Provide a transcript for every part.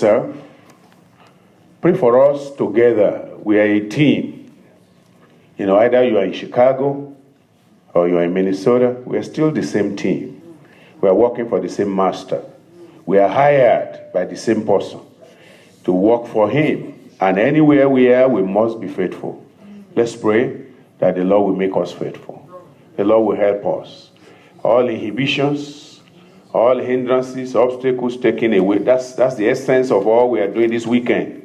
yourself. Pray for us together. We are a team. Either you are in Chicago or you are in Minnesota, we are still the same team. We are working for the same master. We are hired by the same person to work for him. And anywhere we are, we must be faithful. Let's pray that the Lord will make us faithful. The Lord will help us. All inhibitions, all hindrances, obstacles taken away. That's the essence of all we are doing this weekend.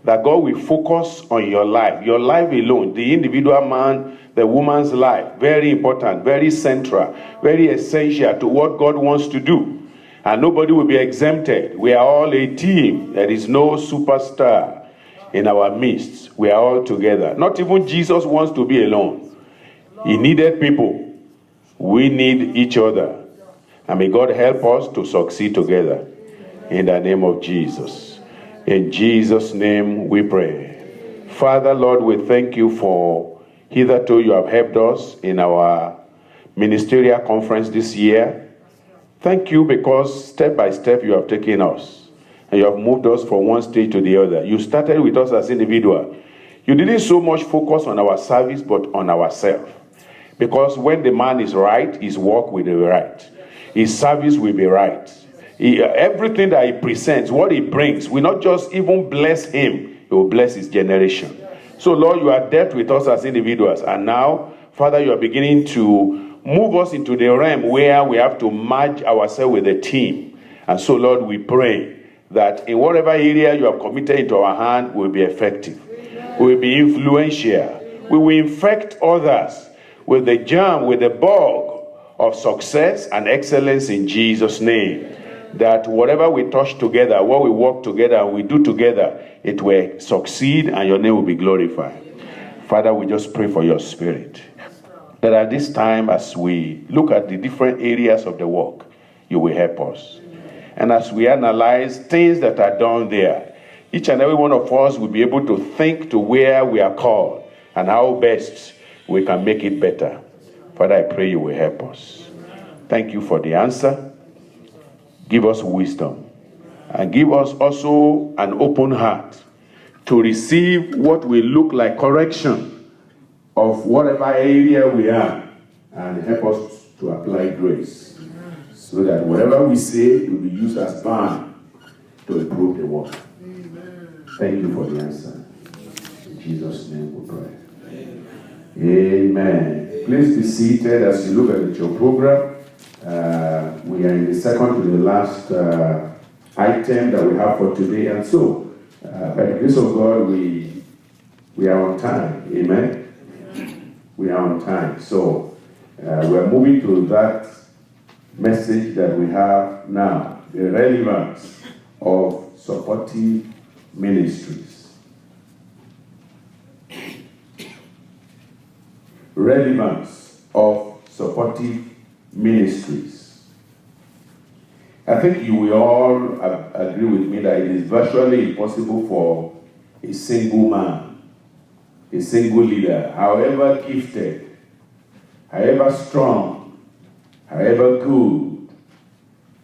That God will focus on your life alone, the individual man, the woman's life. Very important, very central, very essential to what God wants to do. And nobody will be exempted. We are all a team. There is no superstar in our midst. We are all together. Not even Jesus wants to be alone. He needed people. We need each other. And may God help us to succeed together. In the name of Jesus. In Jesus' name we pray. Father, Lord, we thank you for hitherto you have helped us in our ministerial conference this year. Thank you because step by step you have taken us. And you have moved us from one stage to the other. You started with us as individuals. You didn't so much focus on our service, but on ourselves. Because when the man is right, his work will be right. His service will be right. Everything that he presents, what he brings, will not just even bless him, it will bless his generation. So, Lord, you are dealt with us as individuals. And now, Father, you are beginning to move us into the realm where we have to merge ourselves with the team. And so, Lord, we pray that in whatever area you have committed into our hand, we will be effective. We will be influential. We will infect others with the germ, with the bug of success and excellence in Jesus' name. That whatever we touch together, what we work together, and we do together, it will succeed and your name will be glorified. Father, we just pray for your spirit. That at this time, as we look at the different areas of the work, you will help us. And as we analyze things that are done there, each and every one of us will be able to think to where we are called and how best we can make it better. Father, I pray you will help us. Thank you for the answer. Give us wisdom. And give us also an open heart to receive what will look like correction of whatever area we are. And help us to apply grace. So that whatever we say will be used as bond to improve the work. Thank you for the answer. In Jesus' name we pray. Amen. Please be seated as you look at your program. We are in the second to the last item that we have for today. And so, by the grace of God, we are on time. Amen? We are on time. So, we are moving to that message that we have now. The relevance of supportive ministries. Relevance of supportive ministries. I think you will all agree with me that it is virtually impossible for a single man, a single leader, however gifted, however strong, however good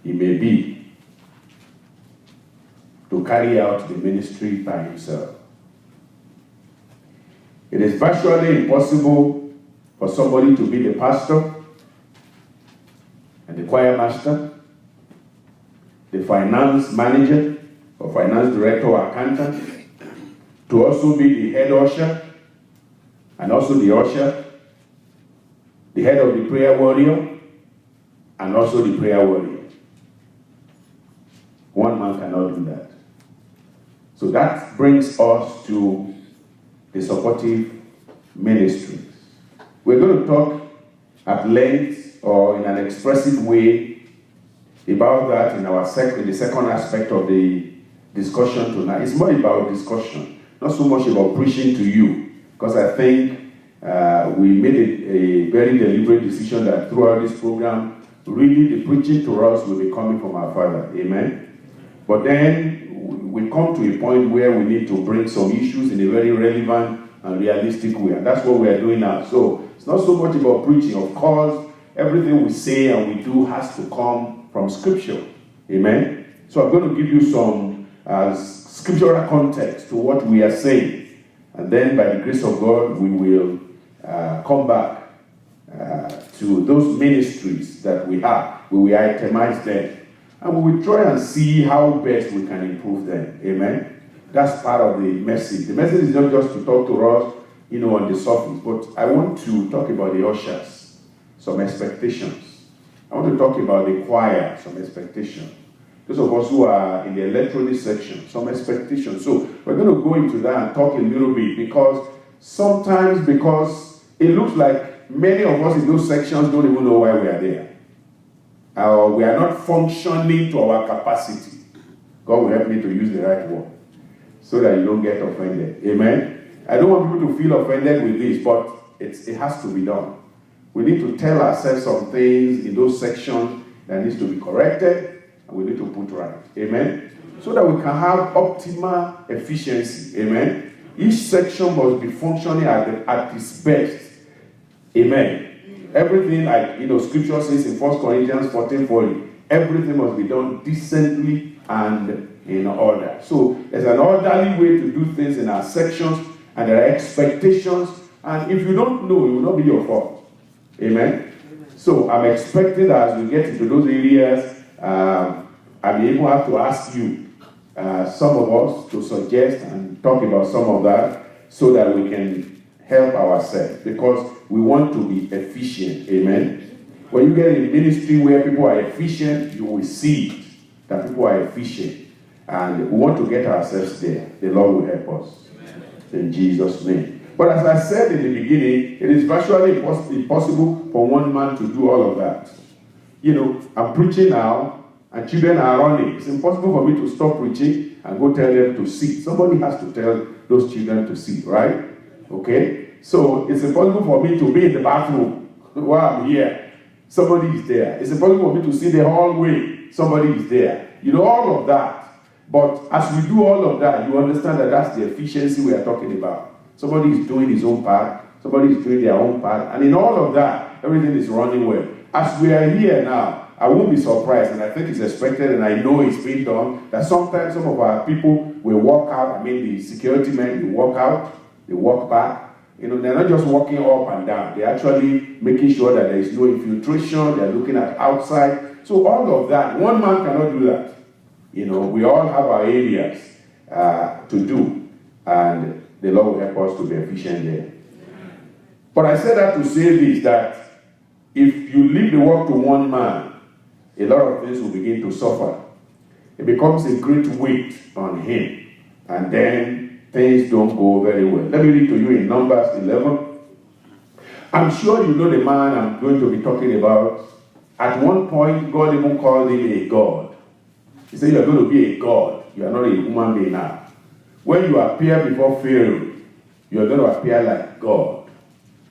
he may be, to carry out the ministry by himself. It is virtually impossible for somebody to be the pastor and the choir master, the finance manager or finance director or accountant, to also be the head usher, and also the usher, the head of the prayer warrior, and also the prayer warrior. One man cannot do that. So that brings us to the supportive ministries. We're going to talk at length or in an expressive way about that in the second aspect of the discussion tonight. It's more about discussion, not so much about preaching to you, because I think we made a very deliberate decision that throughout this program, really the preaching to us will be coming from our Father. Amen? But then we come to a point where we need to bring some issues in a very relevant and realistic way, and that's what we are doing now. So it's not so much about preaching. Of course, everything we say and we do has to come from Scripture. Amen? So I'm going to give you some scriptural context to what we are saying. And then by the grace of God, we will come back to those ministries that we have. We will itemize them. And we will try and see how best we can improve them. Amen? That's part of the message. The message is not just to talk to us, on the surface, but I want to talk about the ushers, some expectations. I want to talk about the choir, some expectations. Those of us who are in the electronic section, some expectations. So we're going to go into that and talk a little bit because it looks like many of us in those sections don't even know why we are there. We are not functioning to our capacity. God will help me to use the right word so that you don't get offended. Amen? I don't want people to feel offended with this, but it has to be done. We need to tell ourselves some things in those sections that needs to be corrected, and we need to put right. Amen? So that we can have optimal efficiency. Amen? Each section must be functioning at its best. Amen? Everything, like, Scripture says in 1 Corinthians 14:40, everything must be done decently and in order. So there's an orderly way to do things in our sections, and there are expectations, and if you don't know, it will not be your fault. Amen? So I'm expecting that as we get into those areas, I may even have to ask you, some of us, to suggest and talk about some of that so that we can help ourselves, because we want to be efficient. Amen? When you get in a ministry where people are efficient, you will see it, that people are efficient. And we want to get ourselves there. The Lord will help us. In Jesus' name. But as I said in the beginning, it is virtually impossible for one man to do all of that. I'm preaching now, and children are running. It's impossible for me to stop preaching and go tell them to sit. Somebody has to tell those children to sit, right? Okay? So it's impossible for me to be in the bathroom while I'm here. Somebody is there. It's impossible for me to see the hallway. Somebody is there. All of that. But as we do all of that, you understand that that's the efficiency we are talking about. Somebody is doing his own part, somebody is doing their own part, and in all of that, everything is running well. As we are here now, I won't be surprised, and I think it's expected, and I know it's being done, that sometimes some of our people will walk out. The security men will walk out, they walk back. They're not just walking up and down. They're actually making sure that there is no infiltration. They're looking at outside. So all of that, one man cannot do that. We all have our areas to do, and the Lord will help us to be efficient there. But I said that to say this, that if you leave the work to one man, a lot of things will begin to suffer. It becomes a great weight on him, and then things don't go very well. Let me read to you in Numbers 11. I'm sure you know the man I'm going to be talking about. At one point, God even called him a god. He said, you are going to be a god. You are not a human being now. When you appear before Pharaoh, you are going to appear like God.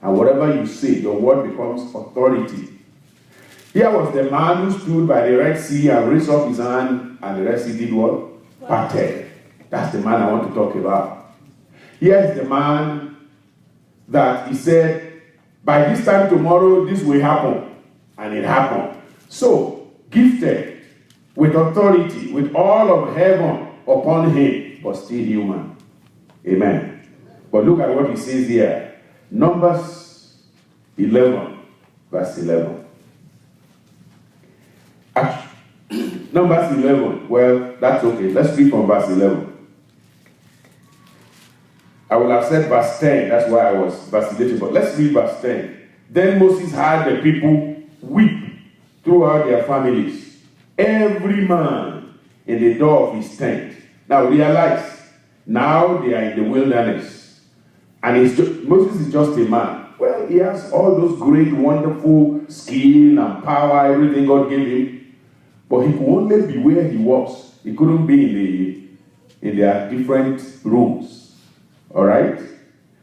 And whatever you say, your word becomes authority. Here was the man who stood by the Red Sea and raised up his hand, and the Red Sea did what? Parted. That's the man I want to talk about. Here is the man that he said, by this time tomorrow, this will happen. And it happened. So, gifted with authority, with all of heaven upon him, but still human. Amen. But look at what he says here. Numbers 11, verse 11. Numbers 11. Well, that's okay. Let's read from verse 11. I will have said verse 10. That's why I was vacillating. But let's read verse 10. Then Moses heard the people weep throughout their families, every man in the door of his tent. Now realize, now they are in the wilderness. And Moses is just a man. Well, he has all those great, wonderful skill and power, everything God gave him. But he could only be where he was. He couldn't be in their different rooms. All right?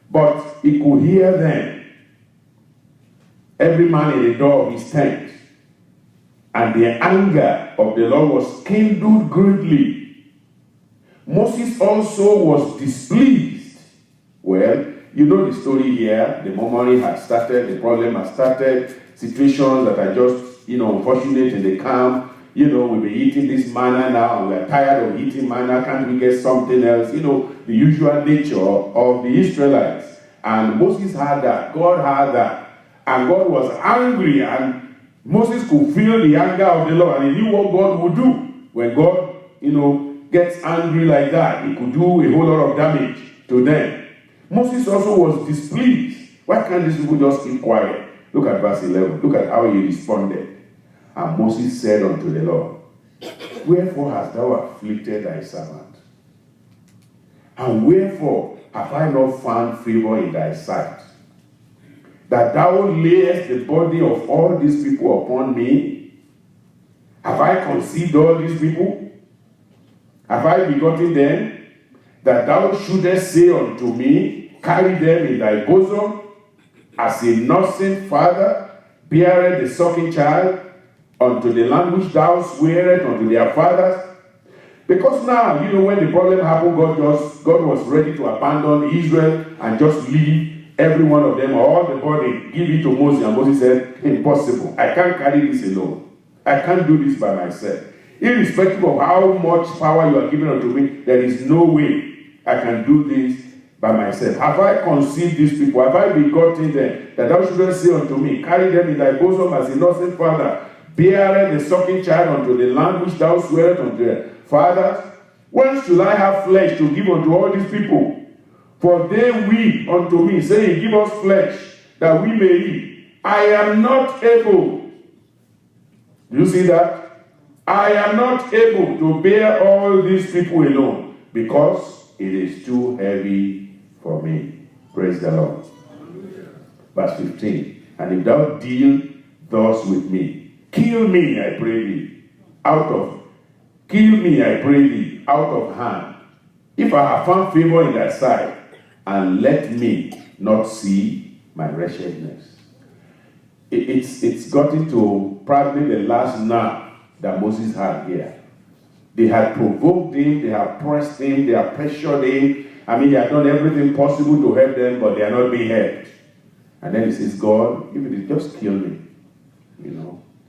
But he could hear them. Every man in the door of his tent. And the anger of the Lord was kindled greatly. Moses also was displeased. Well, you know the story here. The murmuring has started. The problem has started. Situations that are just, unfortunate in the camp. we've been eating this manna now, and we're tired of eating manna, can't we get something else? The usual nature of the Israelites. And Moses had that, God had that. And God was angry, and Moses could feel the anger of the Lord, and he knew what God would do. When God, gets angry like that, he could do a whole lot of damage to them. Moses also was displeased. Why can't these people just keep quiet? Look at verse 11. Look at how he responded. And Moses said unto the Lord, wherefore hast thou afflicted thy servant? And wherefore have I not found favor in thy sight, that thou layest the body of all these people upon me? Have I conceived all these people? Have I begotten them, that thou shouldest say unto me, carry them in thy bosom, as a nursing father beareth the sucking child, unto the land which thou swearest unto their fathers? Because now, when the problem happened, God was ready to abandon Israel and just leave every one of them, all the body, give it to Moses. And Moses said, impossible. I can't carry this alone. I can't do this by myself. Irrespective of how much power you are giving unto me, there is no way I can do this by myself. Have I conceived these people? Have I begotten them, that thou shouldest say unto me, carry them in thy bosom as a nursing father beareth the sucking child unto the land which thou swearest unto their fathers? When should I have flesh to give unto all these people? For they weep unto me, saying, give us flesh, that we may eat. I am not able. Do you see that? I am not able to bear all these people alone, because it is too heavy for me. Praise the Lord. Verse 15. And if thou deal thus with me, kill me, I pray thee, out of hand, if I have found favor in thy sight, and let me not see my wretchedness. It's gotten to probably the last nerve that Moses had here. They had provoked him, they have pressed him, they have pressured him. They have done everything possible to help them, but they are not being helped. And then he says, God, if it is, just kill me.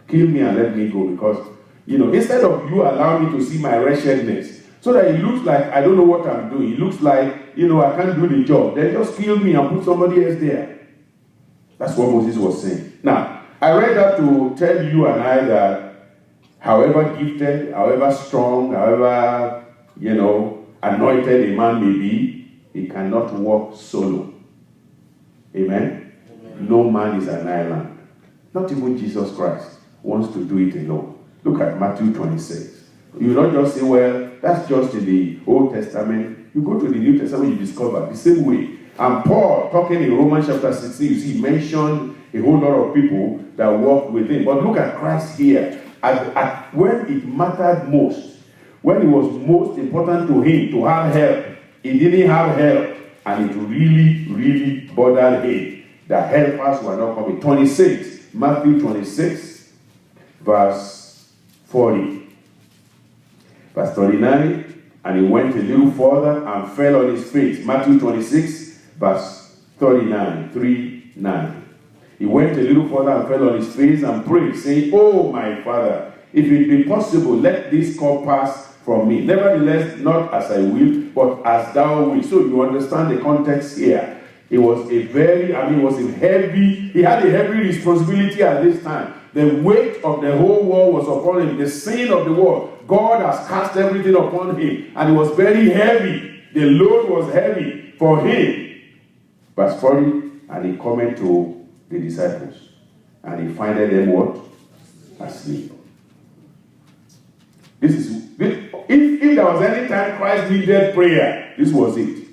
Kill me and let me go, because, instead of you allowing me to see my wretchedness, so that it looks like I don't know what I'm doing, it looks like, I can't do the job, then just kill me and put somebody else there. That's what Moses was saying. Now, I read that to tell you and I that however gifted, however strong, however, anointed a man may be, he cannot walk solo. Amen? No man is an island. Not even Jesus Christ wants to do it alone. Look at Matthew 26. You don't just say, well, that's just in the Old Testament. You go to the New Testament, you discover the same way. And Paul, talking in Romans chapter 16, you see, he mentioned a whole lot of people that walked with him. But look at Christ here. When it mattered most, when it was most important to him to have help, he didn't have help. And it really, really bothered him that helpers were not coming. 26, Matthew 26, verse 40. Verse 39, and he went a little further and fell on his face. Matthew 26, verse 39, 3:9. He went a little further and fell on his face and prayed, saying, Oh, my Father, if it be possible, let this cup pass from me. Nevertheless, not as I will, but as thou wilt. So you understand the context here. It was he had a heavy responsibility at this time. The weight of the whole world was upon him. The sin of the world. God has cast everything upon him. And it was very heavy. The load was heavy for him. Verse 40, and he cometh to the disciples. And he findeth them what? Asleep. If there was any time Christ needed prayer, this was it.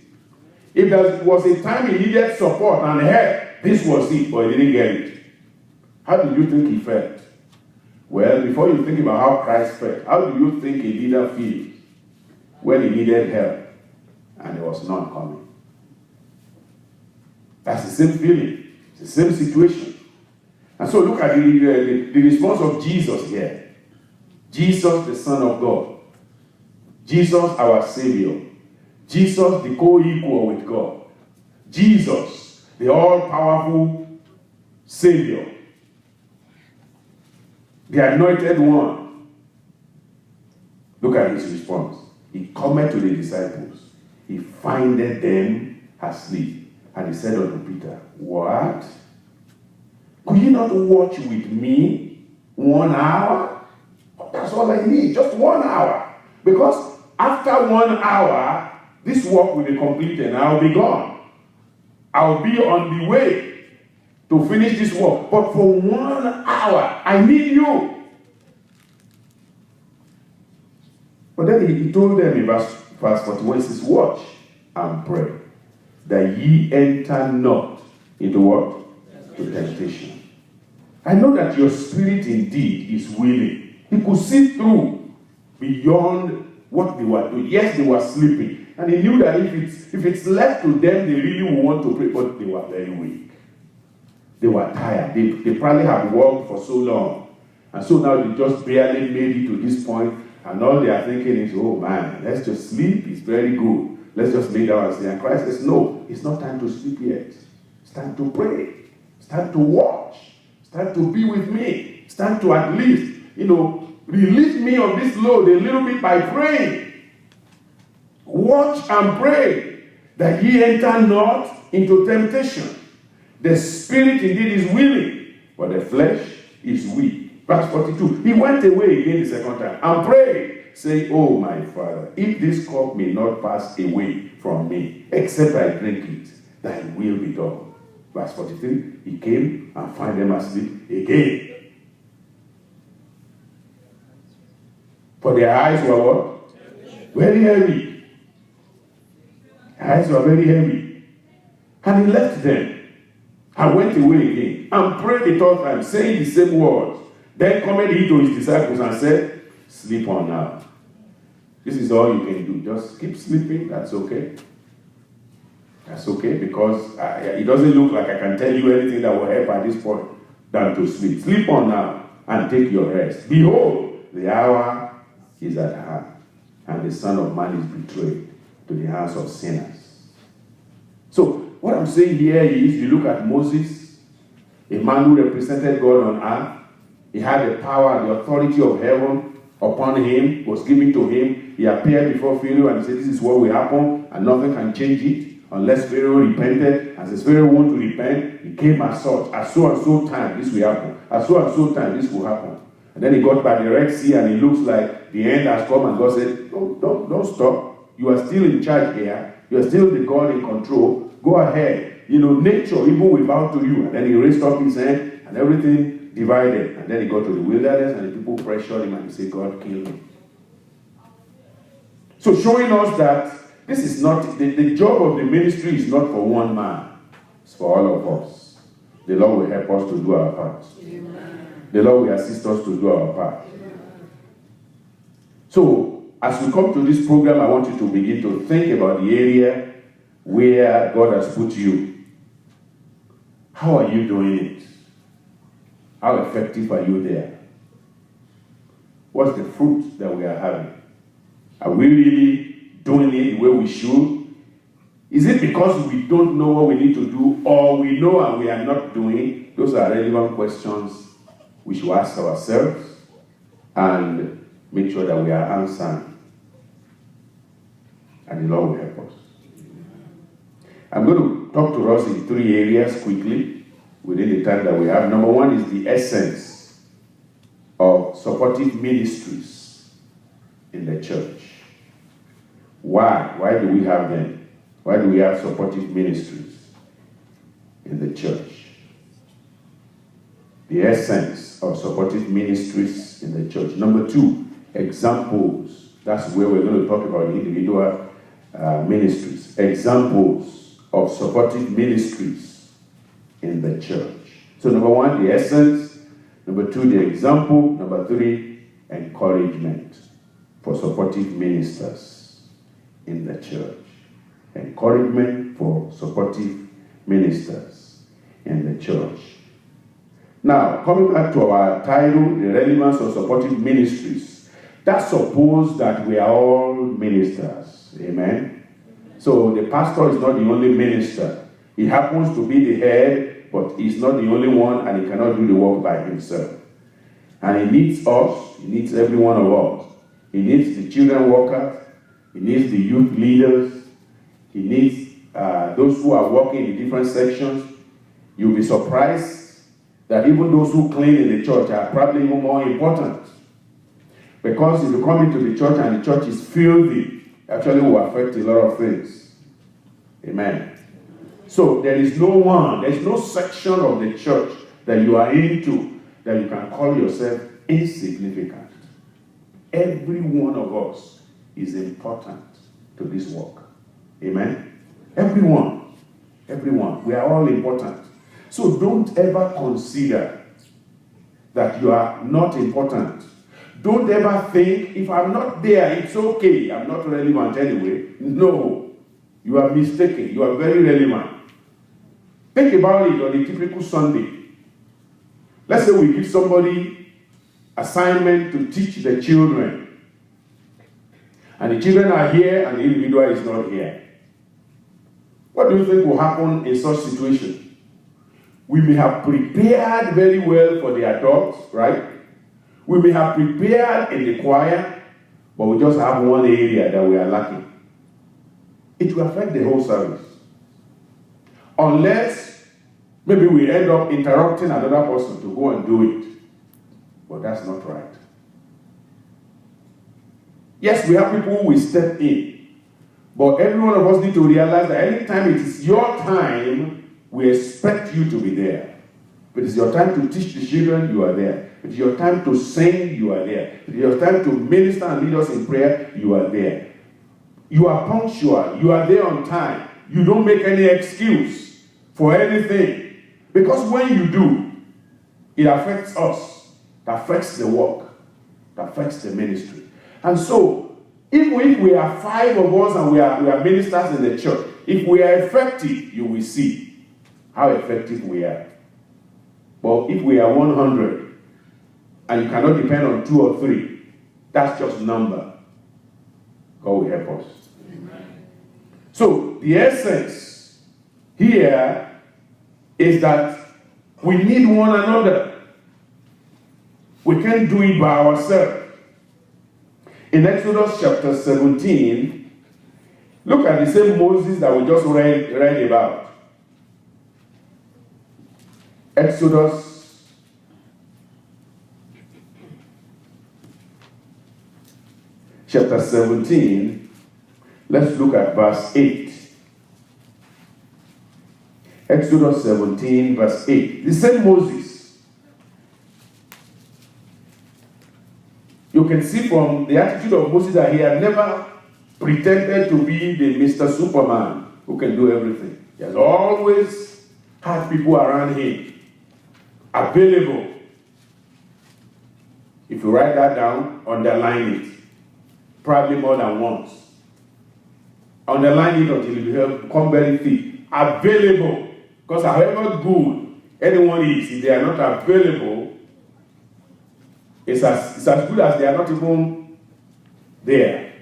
If there was a time he needed support and help, this was it, but he didn't get it. How do you think he felt? Well, before you think about how Christ felt, how do you think a leader feels when he needed help and there was none coming? That's the same feeling. It's the same situation. And so look at the response of Jesus here. Jesus, the Son of God. Jesus, our Savior. Jesus, the co-equal with God. Jesus, the all-powerful Savior. The anointed one. Look at his response. He cometh to the disciples. He findeth them asleep. And he said unto Peter, what? Could you not watch with me 1 hour? That's all I need, just 1 hour. Because after 1 hour, this work will be completed and I'll be gone. I'll be on the way to finish this work. But for 1 hour, I need you. But then he told them in verse 41, he says, watch and pray, that ye enter not into what? To temptation. I know that your spirit indeed is willing. He could see through beyond what they were doing. Yes, they were sleeping. And he knew that if it's left to them, they really would want to pray, but they were very weak. They were tired. They probably have worked for so long. And so now they just barely made it to this point, and all they are thinking is, oh man, let's just sleep. It's very good. Let's just lay down and say. And Christ says, no, it's not time to sleep yet. It's time to pray. It's time to watch. It's time to be with me. It's time to at least, release me on this load a little bit by praying. Watch and pray that ye enter not into temptation. The spirit indeed is willing, but the flesh is weak. Verse 42. He went away again the second time and prayed, saying, oh my Father, if this cup may not pass away from me, except I drink it, thy will be done. Verse 43. He came and found them asleep again. For their eyes were what? Very heavy. Their eyes were very heavy. And he left them and went away again and prayed the third time, saying the same words. Then cometh he to his disciples and said, sleep on now. This is all you can do. Just keep sleeping. That's okay. That's okay, because it doesn't look like I can tell you anything that will help at this point than to sleep. Sleep on now and take your rest. Behold, the hour is at hand, and the Son of Man is betrayed to the hands of sinners. So, what I'm saying here is, you look at Moses, a man who represented God on earth. He had the power and the authority of heaven upon him, was given to him. He appeared before Pharaoh and said, this is what will happen, and nothing can change it unless Pharaoh repented. And since Pharaoh won't to repent, he came as such. At so and so time, this will happen. At so and so time, this will happen. And then he got by the Red Sea, and it looks like the end has come, and God said, don't stop. You are still in charge here. You are still the God in control. Go ahead. Nature even will bow to you. And then he raised up his hand, and everything divided. And then he got to the wilderness, and the people pressured him, and he said, God killed him. So showing us that this is not, the job of the ministry is not for one man. It's for all of us. The Lord will help us to do our part. Amen. The Lord will assist us to do our part. Amen. So, as we come to this program, I want you to begin to think about the area where God has put you. How are you doing it? How effective are you there? What's the fruit that we are having? Are we really doing it the way we should? Is it because we don't know what we need to do, or we know and we are not doing? Those are relevant questions we should ask ourselves and make sure that we are answering. And the Lord will help us. I'm going to talk to us in 3 areas quickly within the time that we have. Number 1 is the essence of supportive ministries in the church. Why? Why do we have them? Why do we have supportive ministries in the church? The essence of supportive ministries in the church. Number 2, examples. That's where we're going to talk about individual ministries. Examples of supportive ministries in the church. So number 1, the essence. Number 2, the example. Number 3, encouragement for supportive ministers in the church. Encouragement for supportive ministers in the church. Now, coming back to our title, the relevance of supportive ministries. That suppose that we are all ministers. Amen? So the pastor is not the only minister. He happens to be the head, but he's not the only one, and he cannot do the work by himself. And he needs us, he needs every one of us He needs the children workers. He needs the youth leaders. He needs those who are working in different sections. You'll be surprised that even those who clean in the church are probably even more important. Because if you come into the church and the church is filthy, actually will affect a lot of things. Amen. So there's no section of the church that you are into that you can call yourself insignificant. Every one of us is important to this work. Amen? Everyone. We are all important. So don't ever consider that you are not important. Don't ever think, if I'm not there, it's okay. I'm not relevant anyway. No. You are mistaken. You are very relevant. Think about it on a typical Sunday. Let's say we give somebody assignment to teach the children. And the children are here and the individual is not here. What do you think will happen in such situation? We may have prepared very well for the adults, right? We may have prepared in the choir, but we just have one area that we are lacking. It will affect the whole service. Unless maybe we end up interrupting another person to go and do it. But that's not right. Yes, we have people who will step in. But every one of us need to realize that anytime it is your time, we expect you to be there. If it is your time to teach the children, you are there. If it is your time to sing, you are there. If it is your time to minister and lead us in prayer, you are there. You are punctual. You are there on time. You don't make any excuse for anything. Because when you do, it affects us. It affects the work. It affects the ministry. And so, even if we are 5 of us and we are ministers in the church, if we are effective, you will see how effective we are. But if we are 100, and you cannot depend on 2 or 3, that's just number. God will help us. Amen. So, the essence here is that we need one another. We can't do it by ourselves. In Exodus chapter 17, look at the same Moses that we just read about. Exodus chapter 17, let's look at verse 8. Exodus 17, verse 8. The same Moses. You can see from the attitude of Moses that he had never pretended to be the Mr. Superman who can do everything. He has always had people around him available. If you write that down, underline it. Probably more than once. Underline it until you become very thick. Available. Because however good anyone is, if they are not available, it's as good as they are not even there.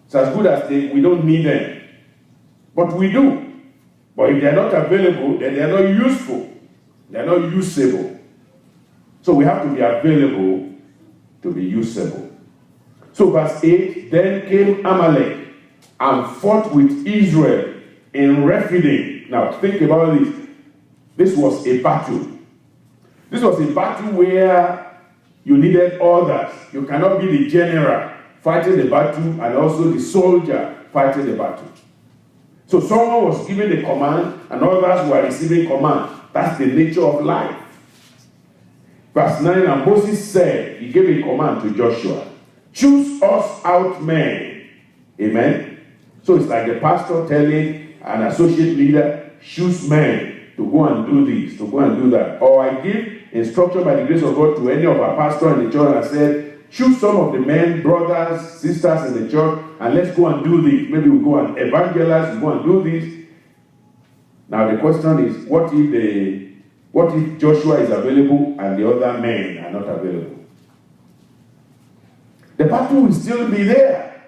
It's as good as we don't need them. But we do. But if they are not available, then they are not useful. They are not usable. So we have to be available to be usable. So verse 8, then came Amalek and fought with Israel in Rephidim. Now think about this. This was a battle. This was a battle where you needed others. You cannot be the general fighting the battle and also the soldier fighting the battle. So someone was giving the command and others were receiving command. That's the nature of life. Verse 9, and Moses said, he gave a command to Joshua, choose us out men. Amen. So it's like the pastor telling an associate leader, choose men to go and do this, to go and do that. Or I give instruction by the grace of God to any of our pastors in the church and I said, choose some of the men, brothers, sisters in the church, and let's go and do this. Maybe we go and evangelize, we go and do this. Now the question is, what if Joshua is available and the other men are not available? The battle will still be there.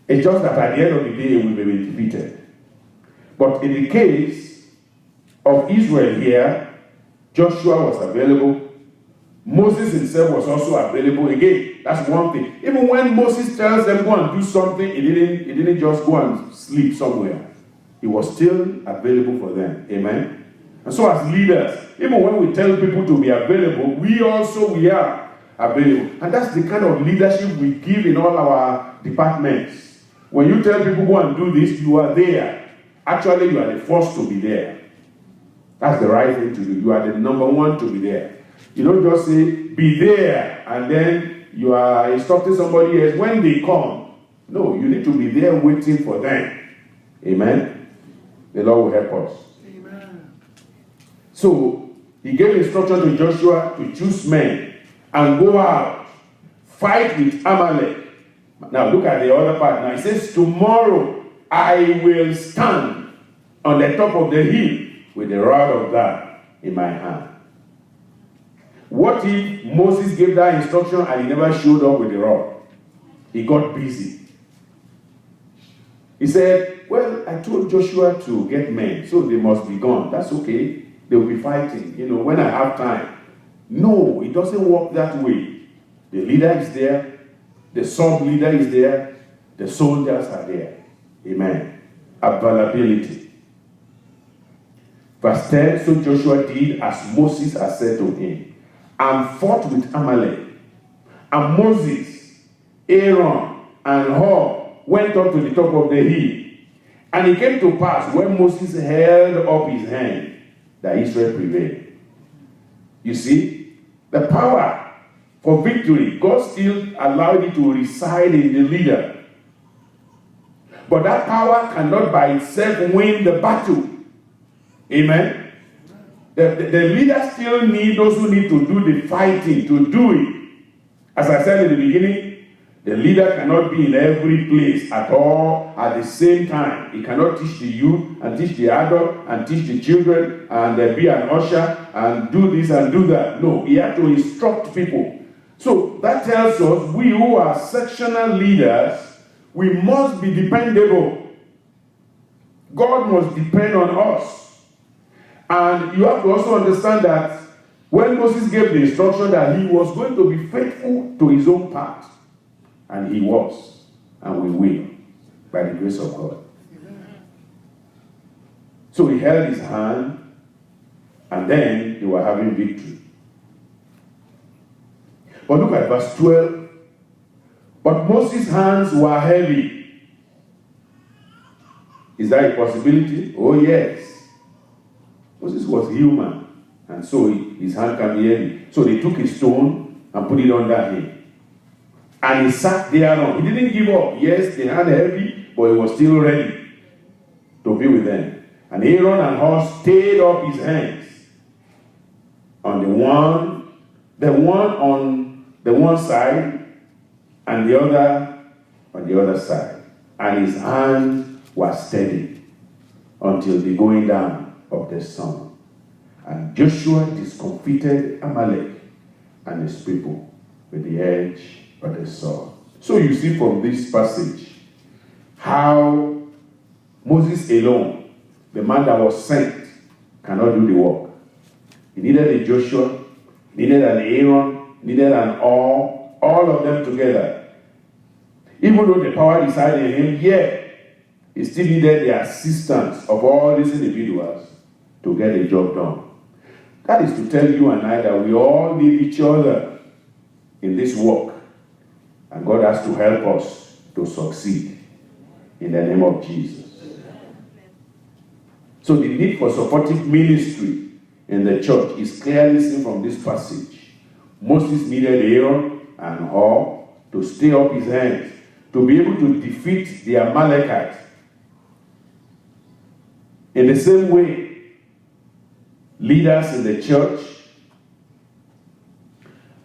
It's just that at the end of the day, we will be defeated. But in the case of Israel here, Joshua was available Moses himself was also available. Again, that's one thing. Even when Moses tells them go and do something, he didn't just go and sleep somewhere. He was still available for them. Amen. And so as leaders, even when we tell people to be available, we are available. And that's the kind of leadership we give in all our departments. When you tell people go and do this, you are there. Actually, you are the first to be there. That's the right thing to do. You are the number one to be there. You don't just say, be there, and then you are instructing somebody else when they come. No, you need to be there waiting for them. Amen? The Lord will help us. Amen. So, he gave instruction to Joshua to choose men and go out, fight with Amalek. Now, look at the other part. Now, he says, tomorrow I will stand on the top of the hill with the rod of God in my hand. What if Moses gave that instruction and he never showed up with the rod? He got busy. He said, well, I told Joshua to get men, so they must be gone. That's okay. They will be fighting, when I have time. No, it doesn't work that way. The leader is there. The sub-leader is there. The soldiers are there. Amen. Availability. Verse 10, so Joshua did as Moses had said to him, and fought with Amalek. And Moses, Aaron, and Hur went up to the top of the hill. And it came to pass, when Moses held up his hand, that Israel prevailed. You see, the power for victory, God still allowed it to reside in the leader. But that power cannot by itself win the battle. Amen? The leaders still need those who need to do the fighting, to do it. As I said in the beginning, the leader cannot be in every place at all at the same time. He cannot teach the youth and teach the adult and teach the children and be an usher and do this and do that. No, he has to instruct people. So that tells us we who are sectional leaders, we must be dependable. God must depend on us. And you have to also understand that when Moses gave the instruction that he was going to be faithful to his own part, and he was, and we will, by the grace of God. So he held his hand, and then they were having victory. But look at verse 12. But Moses' hands were heavy. Is that a possibility? Oh, yes. Moses was human, and so his hand can be heavy. So they took a stone and put it under him. And he sat thereon. He didn't give up. Yes, they had heavy, but he was still ready to be with them. And Aaron and Hur stayed up his hands on the one on the one side, and the other on the other side. And his hand was steady until the going down of the sun. And Joshua discomfited Amalek and his people with the edge of the sword. So you see from this passage how Moses alone, the man that was sent, cannot do the work. He needed a Joshua, he needed an Aaron, he needed an all of them together. Even though the power resided in him, yet he still needed the assistance of all these individuals to get the job done. That is to tell you and I that we all need each other in this work. And God has to help us to succeed in the name of Jesus. So the need for supportive ministry in the church is clearly seen from this passage. Moses needed Aaron and Hur to stay up his hands, to be able to defeat the Amalekites. In the same way, leaders in the church,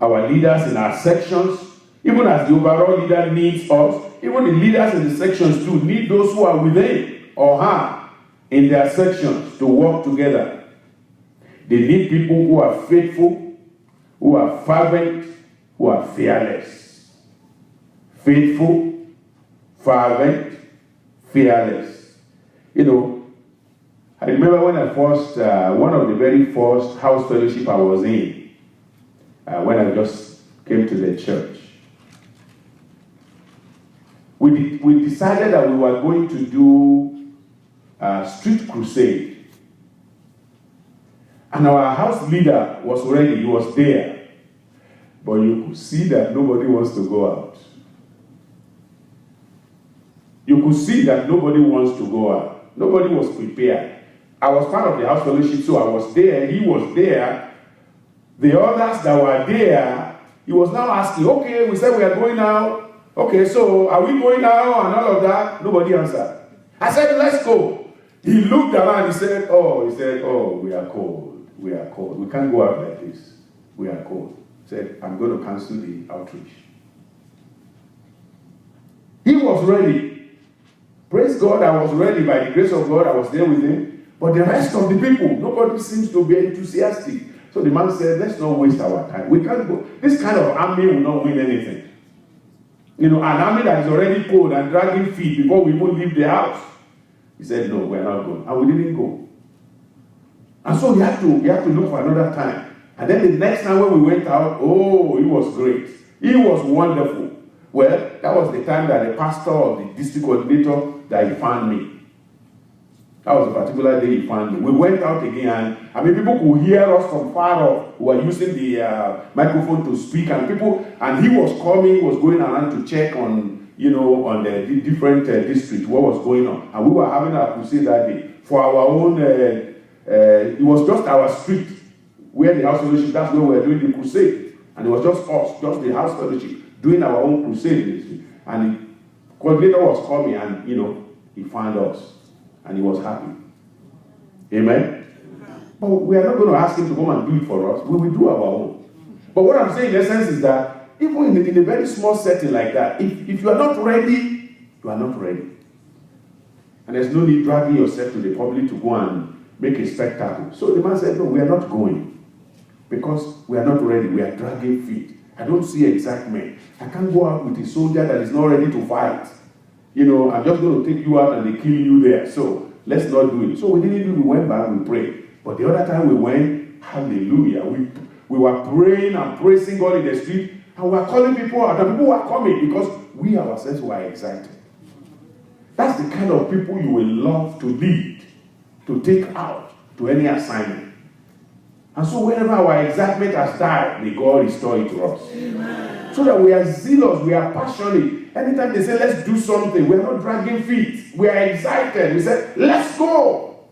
our leaders in our sections, even as the overall leader needs us, even the leaders in the sections too need those who are within or her in their sections to work together. They need people who are faithful, who are fervent, who are fearless. Faithful, fervent, fearless. I remember when I first, one of the very first house fellowship I was in, when I just came to the church. We decided that we were going to do a street crusade. And our house leader was ready, he was there. But you could see that nobody wants to go out. You could see that nobody wants to go out. Nobody was prepared. I was part of the house fellowship, so I was there, he was there. The others that were there, he was now asking, okay, we said we are going now. Okay, so are we going now and all of that? Nobody answered. I said, let's go. He looked around, he said, oh, we are cold. We are cold. We can't go out like this. We are cold. He said, I'm going to cancel the outreach. He was ready. Praise God, I was ready. By the grace of God, I was there with him. But the rest of the people, nobody seems to be enthusiastic. So the man said, let's not waste our time. We can't go. This kind of army will not win anything. You know, an army that is already cold and dragging feet before we even leave the house. He said, no, we're not going. And we didn't go. And so we had to look for another time. And then the next time when we went out, oh, it was great. It was wonderful. Well, that was the time that the pastor of the district coordinator, that he found me. That was a particular day he found me. We went out again, and people could hear us from far off. We were using the microphone to speak, and he was coming, was going around to check on, on the different districts, what was going on. And we were having a crusade that day for our own, it was just our street, where the house fellowship, that's where we were doing the crusade. And it was just us, just the house fellowship, doing our own crusade. And the coordinator was coming, and, he found us. And he was happy. Amen? But we are not going to ask him to come and do it for us. We will do our own. But what I'm saying in essence is that even in a very small setting like that, if you are not ready, you are not ready. And there's no need dragging yourself to the public to go and make a spectacle. So the man said, no, we are not going. Because we are not ready. We are dragging feet. I don't see excitement. I can't go out with a soldier that is not ready to fight. I'm just going to take you out and they kill you there. So let's not do it. So we didn't do it. We went back, we prayed. But the other time we went, hallelujah. We were praying and praising God in the street. And we were calling people out. And people were coming because we ourselves were excited. That's the kind of people you will love to lead, to take out to any assignment. And so whenever our excitement has died, may God restore it to us. Amen. So that we are zealous, we are passionate. Anytime they say, let's do something, we're not dragging feet. We are excited. We say, let's go.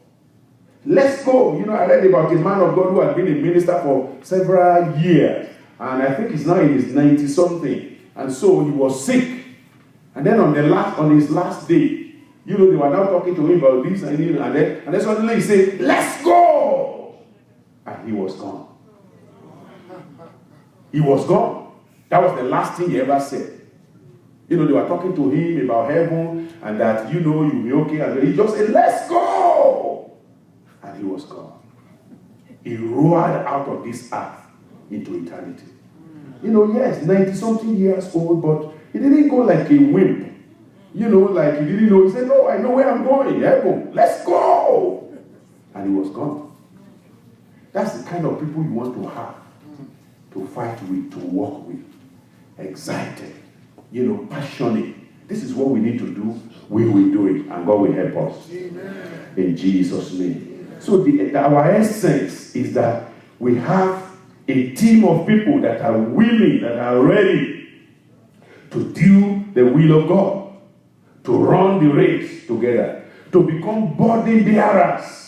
Let's go. I read about a man of God who had been a minister for several years. And I think he's now in his 90-something. And so he was sick. And then on his last day, they were now talking to him about this and then suddenly he said, let's go. And he was gone. He was gone. That was the last thing he ever said. They were talking to him about heaven and that, you'll be okay. And he just said, let's go. And he was gone. He roared out of this earth into eternity. Yes, 90-something years old, but he didn't go like a wimp. Like he didn't know. He said, no, I know where I'm going. Heaven, let's go. And he was gone. That's the kind of people you want to have, to fight with, to walk with. Excited. Passionate. This is what we need to do. We will do it, and God will help us. Amen. In Jesus' name. Amen. So our essence is that we have a team of people that are willing, that are ready to do the will of God, to run the race together, to become burden bearers.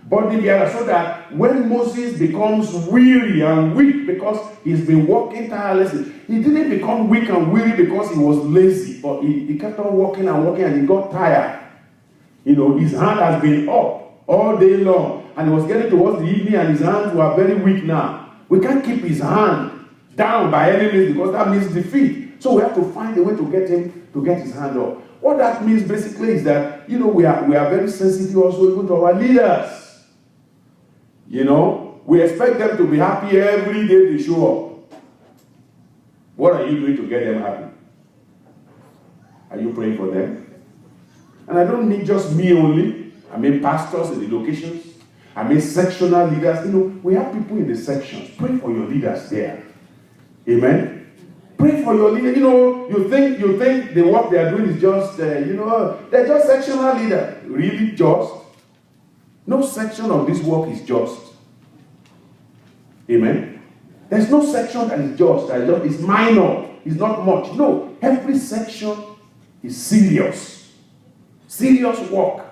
Burden bearers, so that when Moses becomes weary and weak because he's been working tirelessly, he didn't become weak and weary because he was lazy, but he kept on working and he got tired. His hand has been up all day long, and he was getting towards the evening and his hands were very weak now. We can't keep his hand down by any means because that means defeat. So we have to find a way to get him to get his hand up. What that means basically is that, we are very sensitive also even to our leaders. We expect them to be happy every day they show up. What are you doing to get them happy? Are you praying for them? And I don't mean just me only. I mean pastors in the locations. I mean, sectional leaders. You know, we have people in the sections. Pray for your leaders there. Amen. Pray for your leader. You know, you think the work they are doing is just, they're just sectional leaders. Really just? No section of this work is just. Amen. There's no section that is just. It's minor. It's not much. No. Every section is serious. Serious work.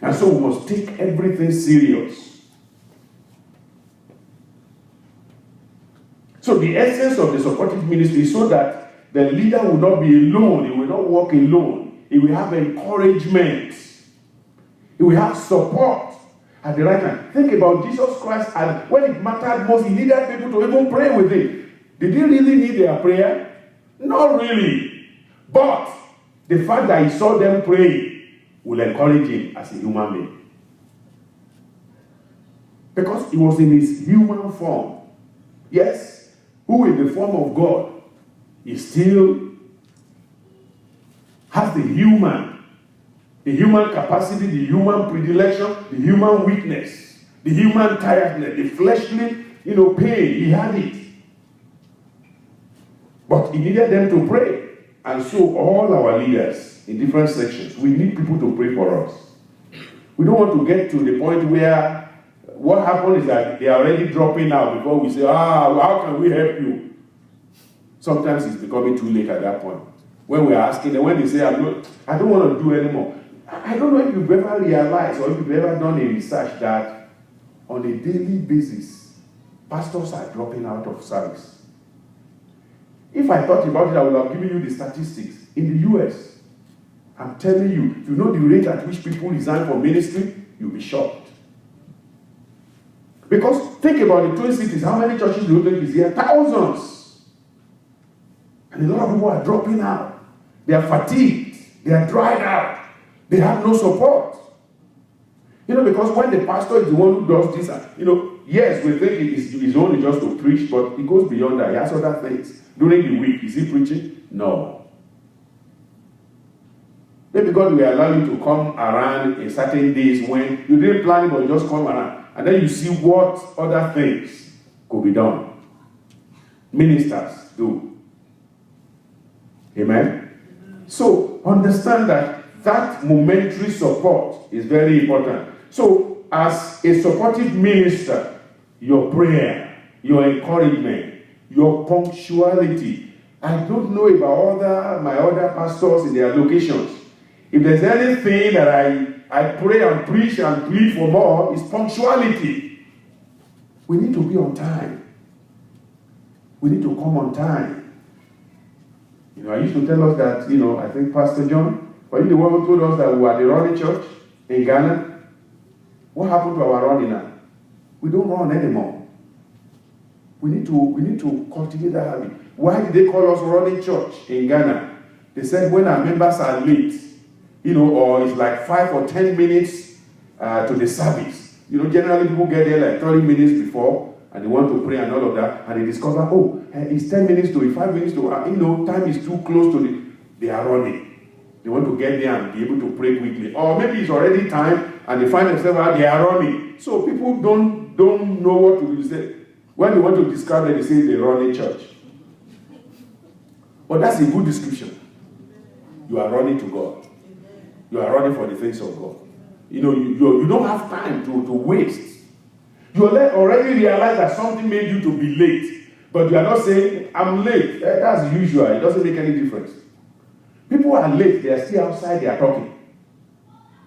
And so we must take everything serious. So the essence of the supportive ministry is so that the leader will not be alone. He will not walk alone. He will have encouragement. He will have support at the right time. Think about Jesus Christ, and when it mattered most, he needed people to even pray with him. Did he really need their prayer? Not really. But the fact that he saw them praying will encourage him as a human being. Because he was in his human form. Yes, who in the form of God, he still has the human capacity, the human predilection, the human weakness, the human tiredness, the fleshly, pain. He had it. But he needed them to pray. And so all our leaders in different sections, we need people to pray for us. We don't want to get to the point where what happened is that they are already dropping out before we say, how can we help you? Sometimes it's becoming too late at that point. When we're asking them, when they say, I don't want to do anymore. I don't know if you've ever realized or if you've ever done a research that on a daily basis, pastors are dropping out of service. If I thought about it, I would have given you the statistics. In the US, I'm telling you, if you know the rate at which people resign from ministry, you'll be shocked. Because think about the Twin Cities. How many churches do you think is here? Thousands. And a lot of people are dropping out. They are fatigued. They are dried out. They have no support. Because when the pastor is the one who does this, yes, we think it's only just to preach, but it goes beyond that. He has other things. During the week, is he preaching? No. Maybe God will allow you to come around in certain days when you didn't plan it, but you just come around. And then you see what other things could be done. Ministers do. Amen? So, understand that momentary support is very important. So, as a supportive minister, your prayer, your encouragement, your punctuality. I don't know about my other pastors in their locations. If there's anything that I pray and preach and plead for more, it's punctuality. We need to be on time. We need to come on time. I used to tell us that, I think Pastor John, were you the one who told us that we were the running church in Ghana? What happened to our running now? We don't run anymore. We need to cultivate that habit. Why did they call us running church in Ghana? They said when our members are late, or it's like 5 or 10 minutes to the service. Generally people get there like 30 minutes before and they want to pray and all of that, and they discover, it's 10 minutes to it, 5 minutes to it, time is too close to they are running. They want to get there and be able to pray quickly. Or maybe it's already time and they find themselves out, they are running. So people don't know what to say. When they want to describe it, they say they run a church. But that's a good description. You are running to God. You are running for the things of God. You don't have time to waste. You already realize that something made you to be late. But you are not saying, I'm late. That's usual. It doesn't make any difference. People are late. They are still outside. They are talking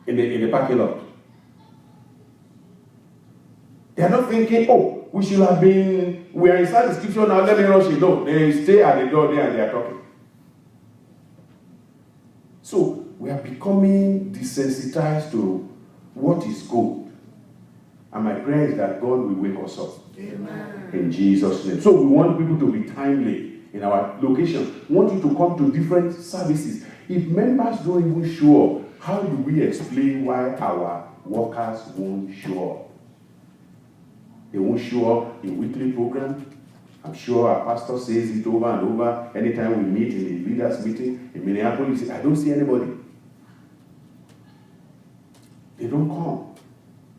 in the parking lot. They are not thinking, we are inside the scripture now, let me rush it. No, they stay at the door there and they are talking. So, we are becoming desensitized to what is good. And my prayer is that God will wake us up. Amen. In Jesus' name. So, we want people to be timely in our location. We want you to come to different services. If members don't even show up, how do we explain why our workers won't show up? They won't show up in weekly program. I'm sure our pastor says it over and over. Anytime we meet in the leaders' meeting in Minneapolis, I don't see anybody. They don't come.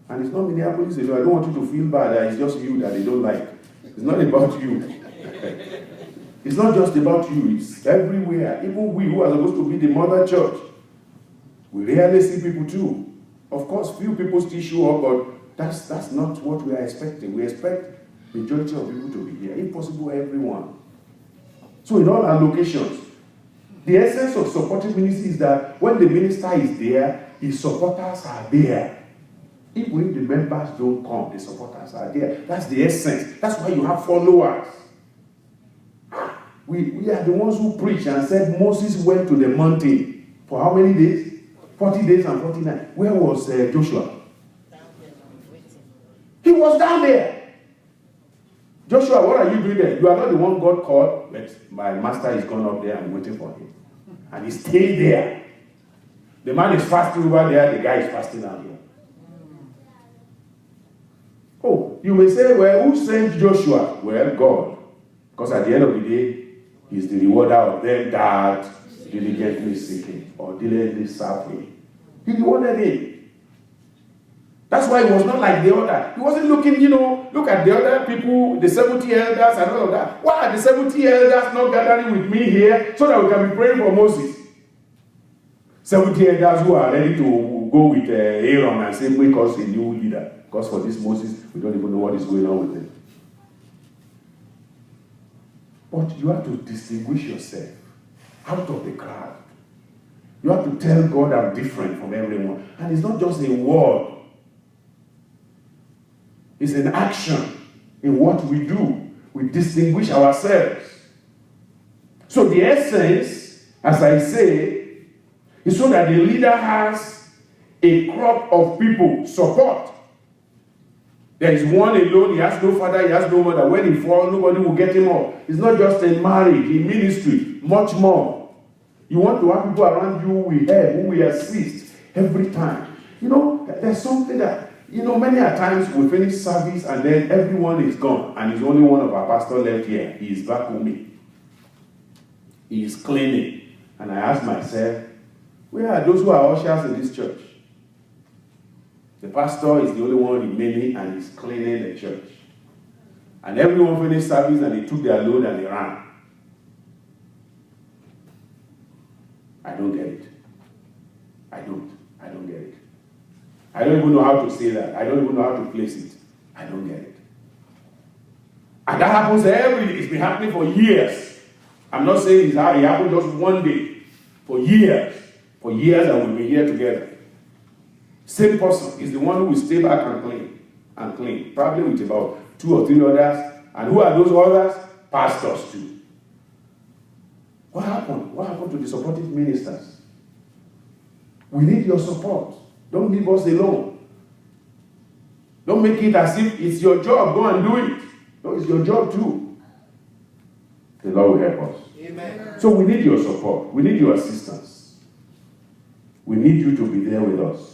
And it's not Minneapolis alone. I don't want you to feel bad that it's just you that they don't like. It's not about you. It's not just about you. It's everywhere. Even we who are supposed to be the mother church, we rarely see people too. Of course, few people still show up, but that's not what we are expecting. We expect the majority of people to be here. If possible, everyone. So in all our locations, the essence of supportive ministry is that when the minister is there, his supporters are there. Even if the members don't come, the supporters are there. That's the essence. That's why you have followers. We are the ones who preached and said Moses went to the mountain for how many days? 40 days and 40 nights. Where was Joshua? He was down there. Joshua, what are you doing there? You are not the one God called, but my master is gone up there and waiting for him. And he stayed there. The man is fasting over there, the guy is fasting down here. Oh, you may say, well, who sent Joshua? Well, God. Because at the end of the day, he's the rewarder of them that diligently seek him or diligently serve him. He rewarded him. That's why he was not like the other. He wasn't looking, look at the other people, the 70 elders and all of that. Why are the 70 elders not gathering with me here so that we can be praying for Moses? 70 elders who are ready to go with Aaron and say, make us a new leader. Because for this Moses, we don't even know what is going on with him. But you have to distinguish yourself out of the crowd. You have to tell God I'm different from everyone. And it's not just a word. It's an action in what we do. We distinguish ourselves. So the essence, as I say, is so that the leader has a crop of people support. There is one alone, he has no father, he has no mother. When he falls, nobody will get him up. It's not just in marriage, in ministry, much more. You want to have people around you who will assist every time. There's something that, many a times we finish service and then everyone is gone and it's only one of our pastors left here. He is back with me. He is cleaning. And I ask myself, where are those who are ushers in this church? The pastor is the only one remaining and he's cleaning the church. And everyone finished service and they took their load and they ran. I don't get it. I don't get it. I don't even know how to say that. I don't even know how to place it. I don't get it. And that happens every day. It's been happening for years. I'm not saying it happened just one day. For years. For years that we've been here together. Same person is the one who will stay back and clean. Probably with about 2 or 3 others. And who are those others? Pastors too. What happened? What happened to the supportive ministers? We need your support. Don't leave us alone. Don't make it as if it's your job. Go and do it. No, it's your job too. The Lord will help us. Amen. So we need your support. We need your assistance. We need you to be there with us.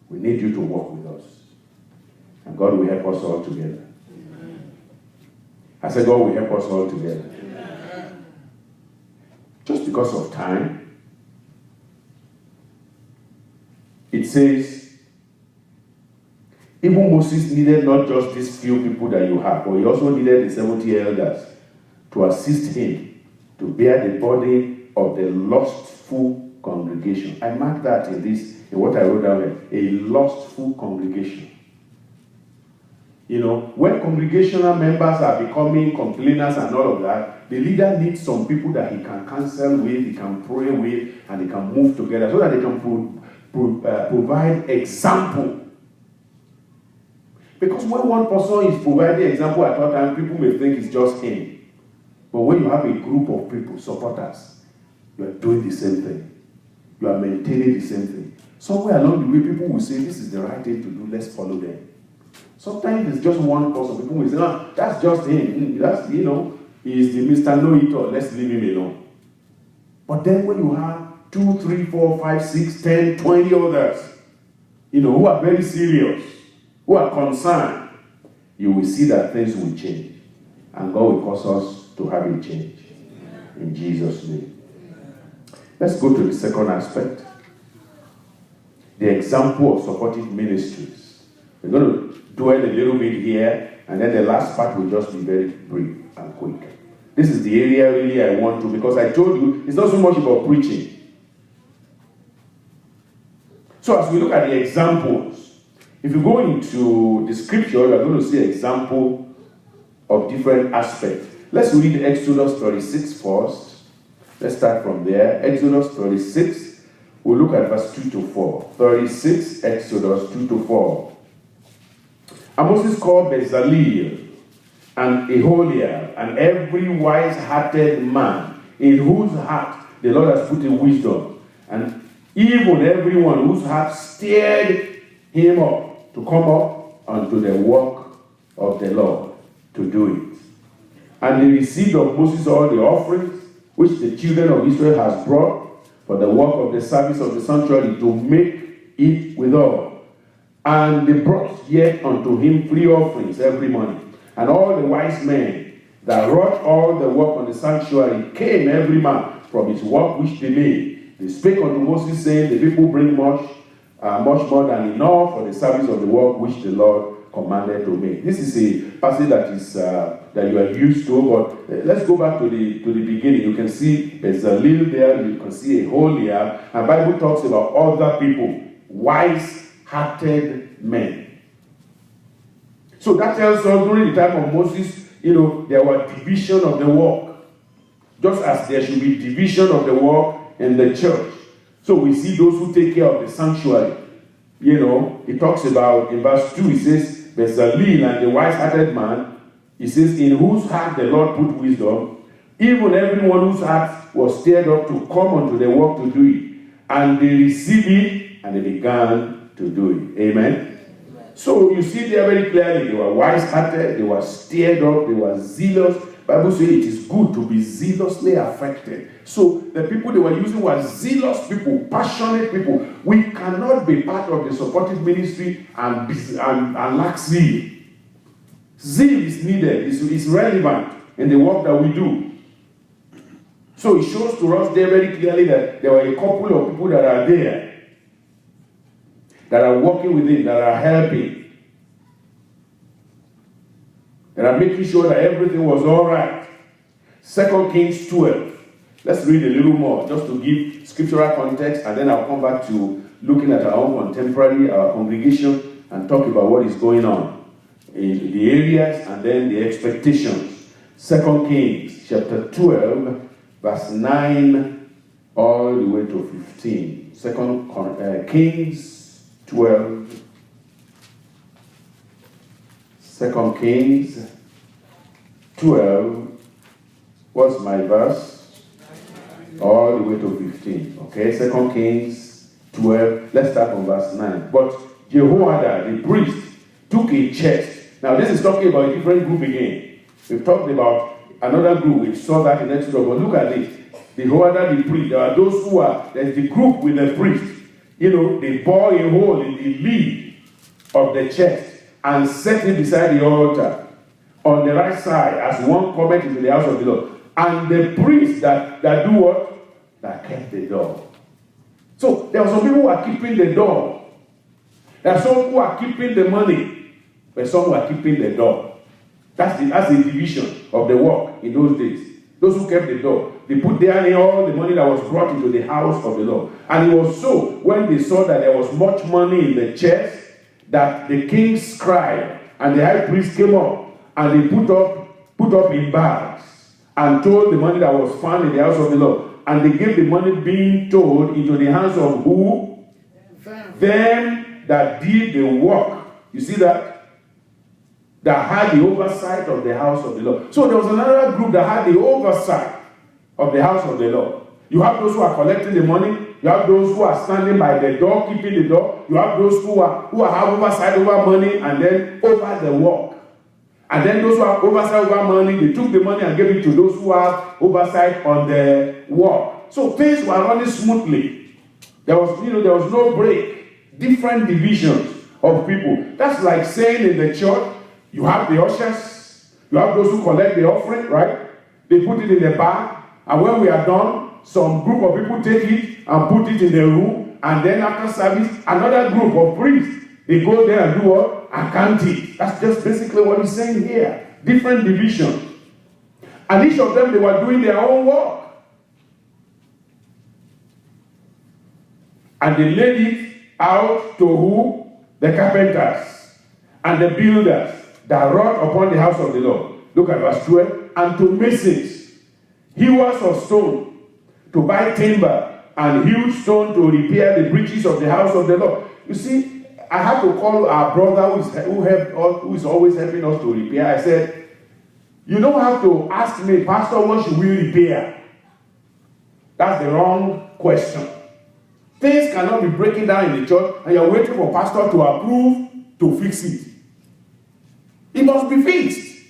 We need you to walk with us. And God will help us all together. Amen. I said God will help us all together. Amen. Just because of time, it says, even Moses needed not just these few people that you have, but he also needed the 70 elders to assist him to bear the burden of the lustful congregation. I marked that in what I wrote down here, a lustful congregation. When congregational members are becoming complainers and all of that, the leader needs some people that he can counsel with, he can pray with, and they can move together so that they can provide example. Because when one person is providing example at all times, people may think it's just him. But when you have a group of people, supporters, you are doing the same thing. You are maintaining the same thing. Somewhere along the way, people will say, this is the right thing to do, let's follow them. Sometimes it's just one person. People will say, no, that's just him. That's, he's the Mr. Know-it-all, let's leave him alone. But then when you have 2, 3, 4, 5, 6, 10, 20 others, who are very serious, who are concerned, you will see that things will change. And God will cause us to have a change. In Jesus' name. Let's go to the second aspect. The example of supportive ministries. We're going to dwell a little bit here, and then the last part will just be very brief and quick. This is the area really I want to, because I told you, it's not so much about preaching. So as we look at the examples, if you go into the scripture, you are going to see an example of different aspects. Let's read Exodus 36 first. Let's start from there. Exodus 36. We'll look at verse 2 to 4. 36, Exodus 2 to 4. And Moses called Bezaleel and Aholiab and every wise-hearted man in whose heart the Lord has put in wisdom, and even everyone whose heart stirred him up to come up unto the work of the Lord to do it. And they received of Moses all the offerings which the children of Israel has brought for the work of the service of the sanctuary, to make it withal. And they brought yet unto him free offerings every morning. And all the wise men that wrought all the work on the sanctuary came every man from his work which they made. They spake unto Moses, saying, the people bring much more than enough for the service of the work which the Lord commanded to make. This is a passage that is that you are used to, but let's go back to the beginning. You can see Bezaleel there, you can see Aholiab, and Bible talks about other people, wise-hearted men. So that tells us during the time of Moses, there was division of the work, just as there should be division of the work in the church. So we see those who take care of the sanctuary. It talks about, in verse 2, it says, Bezaleel and the wise-hearted man, he says, in whose heart the Lord put wisdom, even everyone whose heart was stirred up to come unto the work to do it. And they received it, and they began to do it. Amen? So you see there very clearly, they were wise-hearted, they were stirred up, they were zealous. Bible says it is good to be zealously affected. So the people they were using were zealous people, passionate people. We cannot be part of the supportive ministry and lack zeal. Zeal is needed, is relevant in the work that we do. So it shows to us there very clearly that there were a couple of people that are there, that are working with him, that are helping, that are making sure that everything was all right. 2 Kings 12. Let's read a little more, just to give scriptural context, and then I'll come back to looking at our own contemporary, our congregation, and talk about what is going on in the areas and then the expectations. 2 Kings chapter 12, verse 9 all the way to 15. 2 Kings 12. 2 Kings 12. What's my verse? All the way to 15. Okay, 2 Kings 12. Let's start from verse 9. But Jehoiada, the priest, took a chest. Now, this is talking about a different group again. We've talked about another group. We saw that in Exodus. But look at this. Jehoiada, the priest. There are those who are, there's the group with the priest. They bore a hole in the lid of the chest and set it beside the altar on the right side as one cometh into the house of the Lord. And the priest that do what? That kept the door. So there are some people who are keeping the door. There are some who are keeping the money, but some who are keeping the door. That's the division of the work in those days. Those who kept the door, they put there in all the money that was brought into the house of the Lord. And it was so, when they saw that there was much money in the chest, that the king's scribe and the high priest came up, and they put up in bags and told the money that was found in the house of the Lord. And they gave the money being told into the hands of who? Them that did the work. You see that? That had the oversight of the house of the Lord. So there was another group that had the oversight of the house of the Lord. You have those who are collecting the money. You have those who are standing by the door, keeping the door. You have those who have oversight over money and then over the work. And then those who have oversight over money, they took the money and gave it to those who have oversight on the work. So things were running smoothly. There was no break. Different divisions of people. That's like saying in the church, you have the ushers, you have those who collect the offering, right? They put it in the bag, and when we are done, some group of people take it and put it in the room, and then after service, another group of priests, they go there and do what? and count it. That's just basically what he's saying here. Different divisions. And each of them, they were doing their own work. And they laid it out to who? The carpenters and the builders that wrought upon the house of the Lord. Look at verse 12. And to masons, hewers of stone, to buy timber and hew stone to repair the breaches of the house of the Lord. You see, I had to call our brother who is always helping us to repair. I said, you don't have to ask me, Pastor, what should we repair? That's the wrong question. Things cannot be breaking down in the church and you're waiting for pastor to approve to fix it. It must be fixed.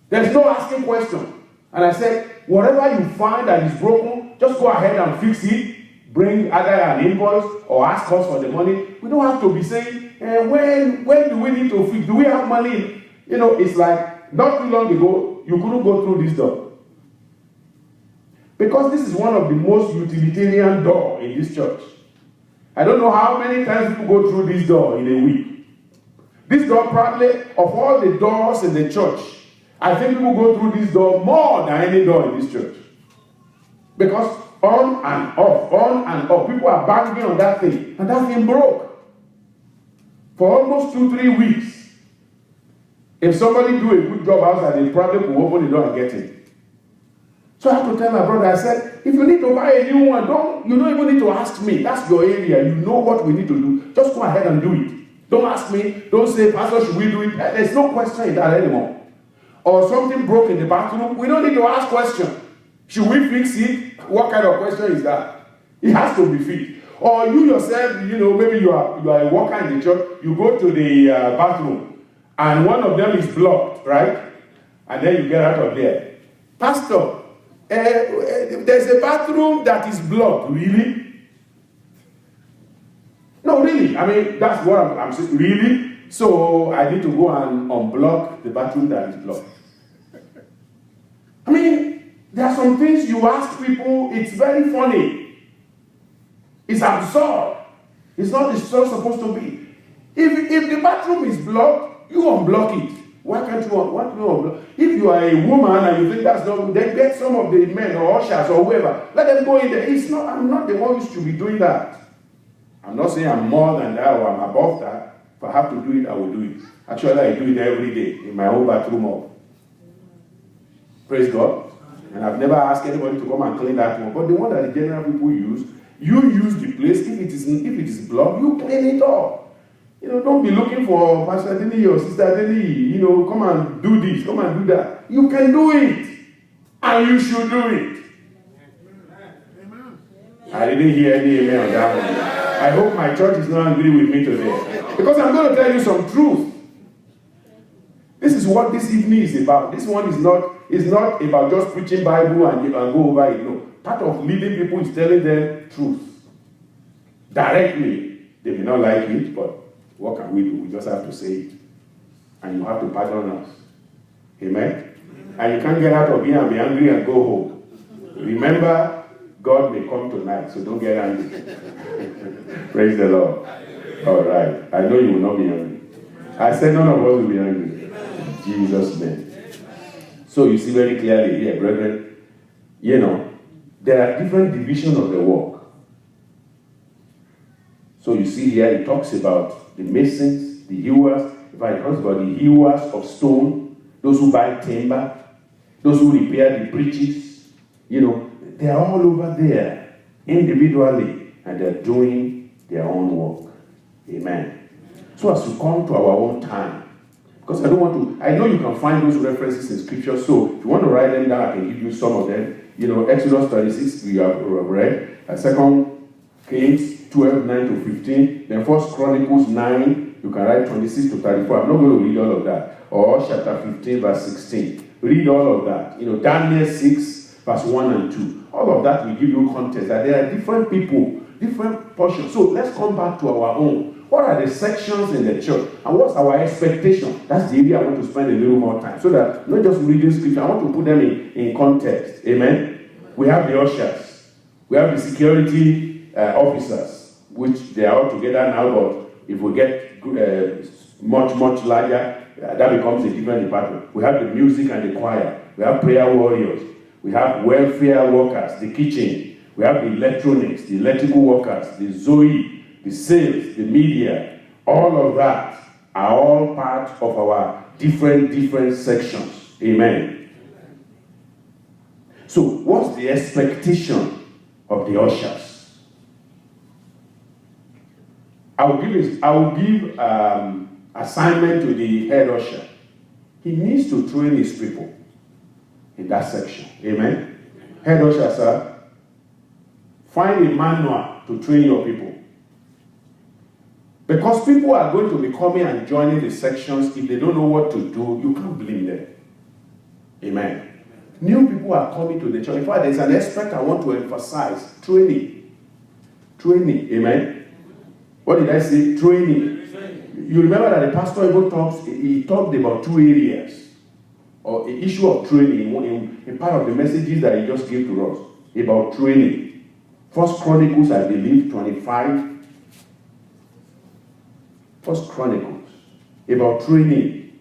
There's no asking question. And I said, whatever you find that is broken, just go ahead and fix it. Bring either an invoice or ask us for the money. We don't have to be saying, when do we need to fix? Do we have money? You know, it's like not too long ago, you couldn't go through this door. Because this is one of the most utilitarian doors in this church. I don't know how many times people go through this door in a week. This door probably, of all the doors in the church, I think people go through this door more than any door in this church. Because on and off, people are banging on that thing, and that thing broke. For almost 2-3 weeks. If somebody do a good job outside, they probably will open the door and get it. So I have to tell my brother, I said, if you need to buy a new one, you don't even need to ask me. That's your area. You know what we need to do. Just go ahead and do it. Don't ask me. Don't say, Pastor, should we do it? There's no question in that anymore. Or something broke in the bathroom. We don't need to ask question. Should we fix it? What kind of question is that? It has to be fixed. Or you yourself, maybe you are a worker in the church. You go to the bathroom and one of them is blocked, right? And then you get out of there. Pastor, there's a bathroom that is blocked. Really? No, really. I mean, that's what I'm saying. Really? So I need to go and unblock the bathroom that is blocked. I mean, there are some things you ask people, it's very funny. It's absurd. It's not supposed to be. If the bathroom is blocked, you unblock it. Why can't you unblock? If you are a woman and you think that's not good, then get some of the men or ushers or whoever. Let them go in there. I'm not the one who should be doing that. I'm not saying I'm more than that or I'm above that. If I have to do it, I will do it. Actually, I do it every day in my own bathroom. Praise God. And I've never asked anybody to come and clean that one. But the one that the general people use, you use the place. If it is blocked, you clean it up. Don't be looking for Pastor Denny or Sister Denny, come and do this, come and do that. You can do it. And you should do it. Amen. I didn't hear any amen on that one. I hope my church is not angry with me today. Because I'm going to tell you some truth. This is what this evening is about. This one is not about just preaching Bible and go over it. No. Part of leading people is telling them truth. Directly. They may not like it, but what can we do? We just have to say it. And you have to pardon us. Amen? And you can't get out of here and be angry and go home. Remember, God may come tonight, so don't get angry. Praise the Lord. All right. I know you will not be angry. I said none of us will be angry. In Jesus' name. So you see very clearly here, brethren, there are different divisions of the work. So you see here, it talks about the masons, the hewers. It talks about the hewers of stone, those who buy timber, those who repair the breaches. They are all over there individually, and they're doing their own work. Amen. So as we come to our own time, because I know you can find those references in scripture, so if you want to write them down, I can give you some of them. Exodus 36, we have read, 2 Kings 12, 9 to 15, then 1 Chronicles 9, you can write 26 to 34. I'm not going to read all of that. Or chapter 15, verse 16. Read all of that. Daniel 6, verse 1 and 2. All of that will give you context that there are different people, different portions. So let's come back to our own. What are the sections in the church? And what's our expectation? That's the area I want to spend a little more time. So that not just reading scripture, I want to put them in context. Amen? We have the ushers. We have the security officers, which they are all together now, but if we get much larger, that becomes a different department. We have the music and the choir. We have prayer warriors. We have welfare workers, the kitchen. We have the electronics, the electrical workers, the Zoe, the sales, the media. All of that are all part of our different sections. Amen. So, what's the expectation of the ushers? I will give assignment to the head usher. He needs to train his people in that section. Amen. Head usher, sir, find a manual to train your people. Because people are going to be coming and joining the sections. If they don't know what to do, you can't blame them. Amen. New people are coming to the church. In fact, there's an aspect I want to emphasize. Training. Amen. What did I say? Training. You remember that the pastor even talked about two areas, or the issue of training in part of the messages that he just gave to us about training. First Chronicles, I believe, 25. First Chronicles, about training.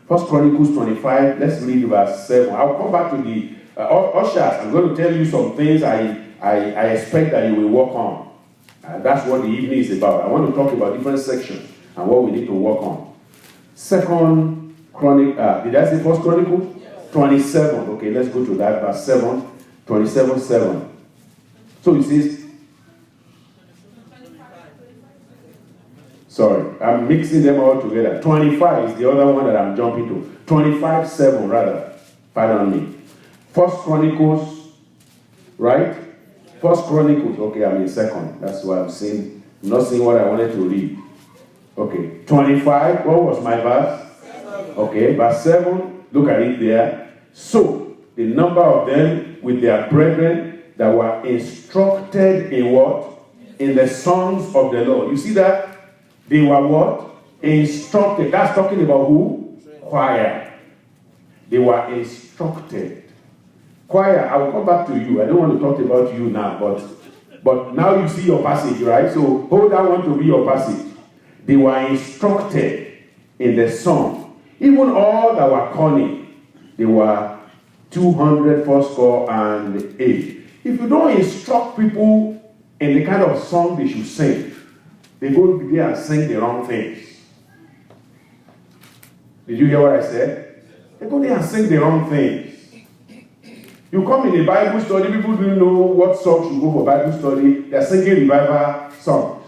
First Chronicles 25, let's read verse 7. I'll come back to the ushers. I'm going to tell you some things I expect that you will work on. That's what the evening is about. I want to talk about different sections and what we need to work on. Second Chronicles, did I say First Chronicles? Yes. 27. Okay, let's go to that, verse 7. 27:7. So it says, sorry, I'm mixing them all together. 25 is the other one that I'm jumping to. 25:7 rather. Pardon me. First Chronicles, right? First Chronicles, okay, I'm in second. That's what I'm saying. I'm not saying what I wanted to read. Okay, 25, what was my verse? 7. Okay, verse 7, look at it there. So, the number of them with their brethren that were instructed in what? In the songs of the Lord. You see that? They were what? Instructed. That's talking about who? Choir. They were instructed. Choir, I will come back to you. I don't want to talk about you now, but now you see your passage, right? So hold that one to be your passage. They were instructed in the song. Even all that were cunning, they were 208. If you don't instruct people in the kind of song they should sing, they go there and sing the wrong things. Did you hear what I said? They go there and sing the wrong things. You come in a Bible study, people don't know what songs you go for Bible study. They are singing revival songs.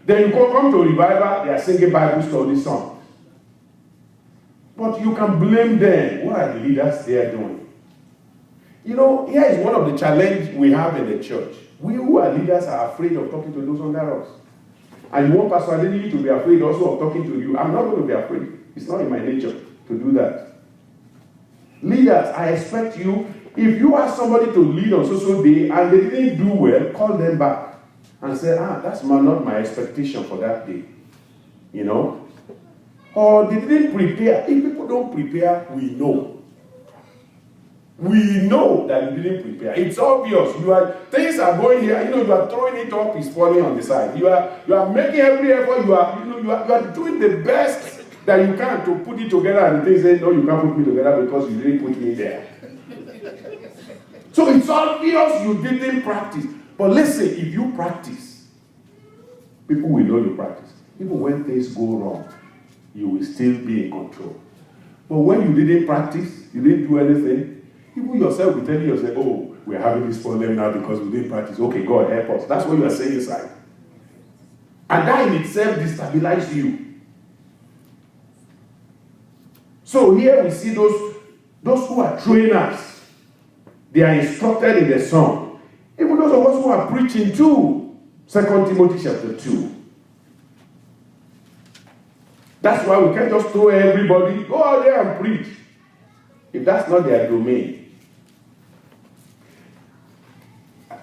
Then you come to revival, they are singing Bible study songs. But you can blame them. What are the leaders they are doing? You know, here is one of the challenges we have in the church. We who are leaders are afraid of talking to those under us. And you want Pastor Adeniji to be afraid also of talking to you. I'm not going to be afraid. It's not in my nature to do that. Leaders, I expect you, if you ask somebody to lead on social day and they didn't do well, call them back and say, that's not my expectation for that day. You know? Or they didn't prepare. If people don't prepare, we know. We know that you didn't prepare. It's obvious. Things are going here. You are throwing it up, it's falling on the side. You are making every effort. You are doing the best that you can to put it together, and they say, no, you can't put me together because you didn't put me there. So it's obvious you didn't practice. But listen, if you practice, people will know you practice. Even when things go wrong, you will still be in control. But when you didn't practice, you didn't do anything, people yourself will tell yourself, oh, we're having this problem now because we didn't practice. Okay, God, help us. That's what you are saying inside. And that in itself destabilizes you. So here we see those who are trainers. They are instructed in the song. Even those of us who are preaching too. 2 Timothy chapter 2. That's why we can't just throw everybody, go out there and preach. If that's not their domain.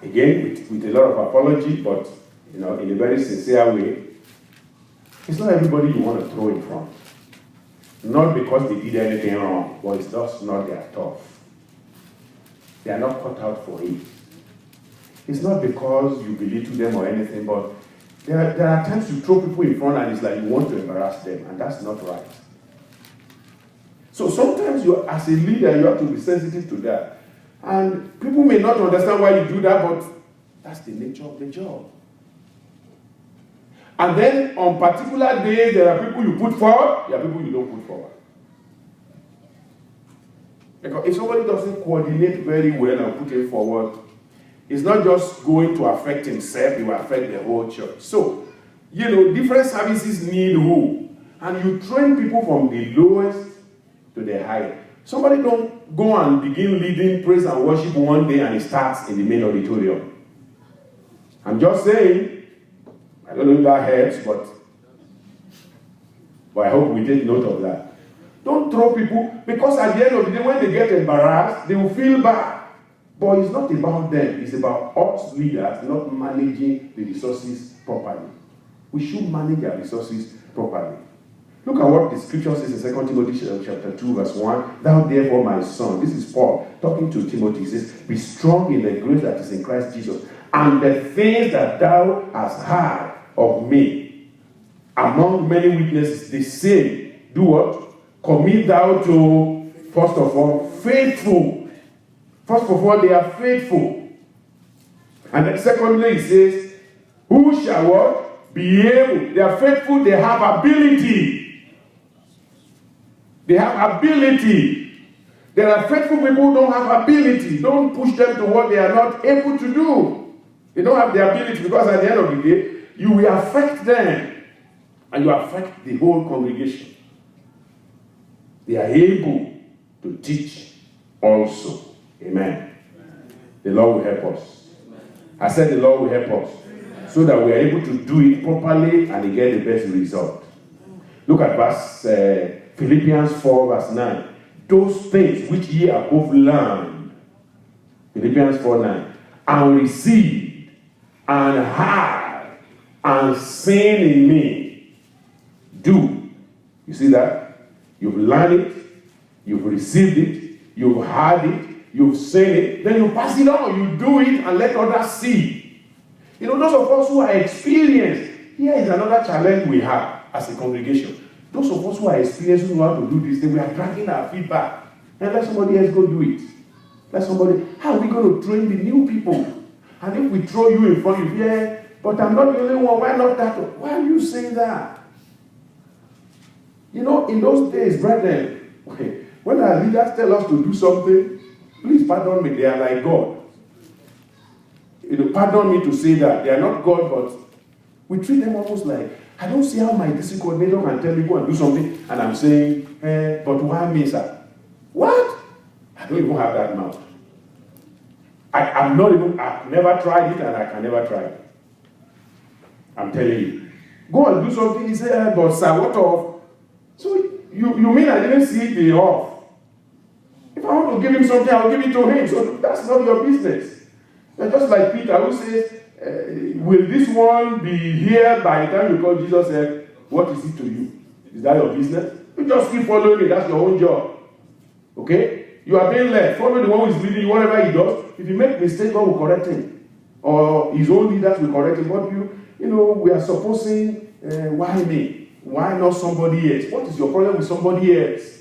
Again, with a lot of apology, but in a very sincere way, it's not everybody you want to throw in front. Not because they did anything wrong, but it's just not their stuff. They are not cut out for it. It's not because you belittle them or anything, but There are times you throw people in front and it's like you want to embarrass them, and that's not right. So sometimes you, as a leader, you have to be sensitive to that. And people may not understand why you do that, but that's the nature of the job. And then on particular days, there are people you put forward, there are people you don't put forward. Because if somebody doesn't coordinate very well and put it forward, it's not just going to affect himself, it will affect the whole church. So, different services need who? And you train people from the lowest to the highest. Somebody don't go and begin leading praise and worship one day and it starts in the main auditorium. I'm just saying, I don't know if that helps, but I hope we take note of that. Don't throw people, because at the end of the day, when they get embarrassed, they will feel bad. But it's not about them, it's about us leaders not managing the resources properly. We should manage our resources properly. Look at what the scripture says in 2 Timothy chapter 2, verse 1. Thou therefore, my son, this is Paul talking to Timothy, he says, be strong in the grace that is in Christ Jesus, and the things that thou hast heard of me, among many witnesses, the same, do what? Commit thou to, first of all, faithful. First of all, they are faithful. And then secondly, he says, who shall what? Be able. They are faithful, they have ability. They have ability. There are faithful people who don't have ability. Don't push them to what they are not able to do. They don't have the ability, because at the end of the day, you will affect them. And you affect the whole congregation. They are able to teach also. Amen. The Lord will help us. I said the Lord will help us. So that we are able to do it properly and get the best result. Look at verse Philippians 4 verse 9. Those things which ye have both learned. Philippians 4:9. And received and heard and seen in me. Do. You see that? You've learned it. You've received it. You've heard it. You've seen it, then you pass it on, you do it and let others see. Those of us who are experienced, here is another challenge we have as a congregation. Those of us who are experienced, who know how to do this, we are dragging our feet back. And let somebody else go do it. How are we going to train the new people? And if we throw you in front, you hear, but I'm not the only one, why not that one? Why are you saying that? In those days, brethren, when our leaders tell us to do something, please pardon me, they are like God. Pardon me to say that. They are not God, but we treat them almost like, I don't see how my district coordinator can tell me go and do something, and I'm saying, but why me, sir? What? I don't even have that mouth. I've never tried it, and I can never try it. I'm telling you. Go and do something, he said, but sir, what of? So you mean I didn't see the off? If I want to give him something, I'll give it to him. So that's not your business. And just like Peter, who says, will this one be here by the time you call Jesus said, what is it to you? Is that your business? You just keep following me. That's your own job. Okay? You are being led. Follow the one who is leading you, whatever he does. If you make mistakes, God will correct him. Or his own leaders will correct him. But we are supposing, why me? Why not somebody else? What is your problem with somebody else?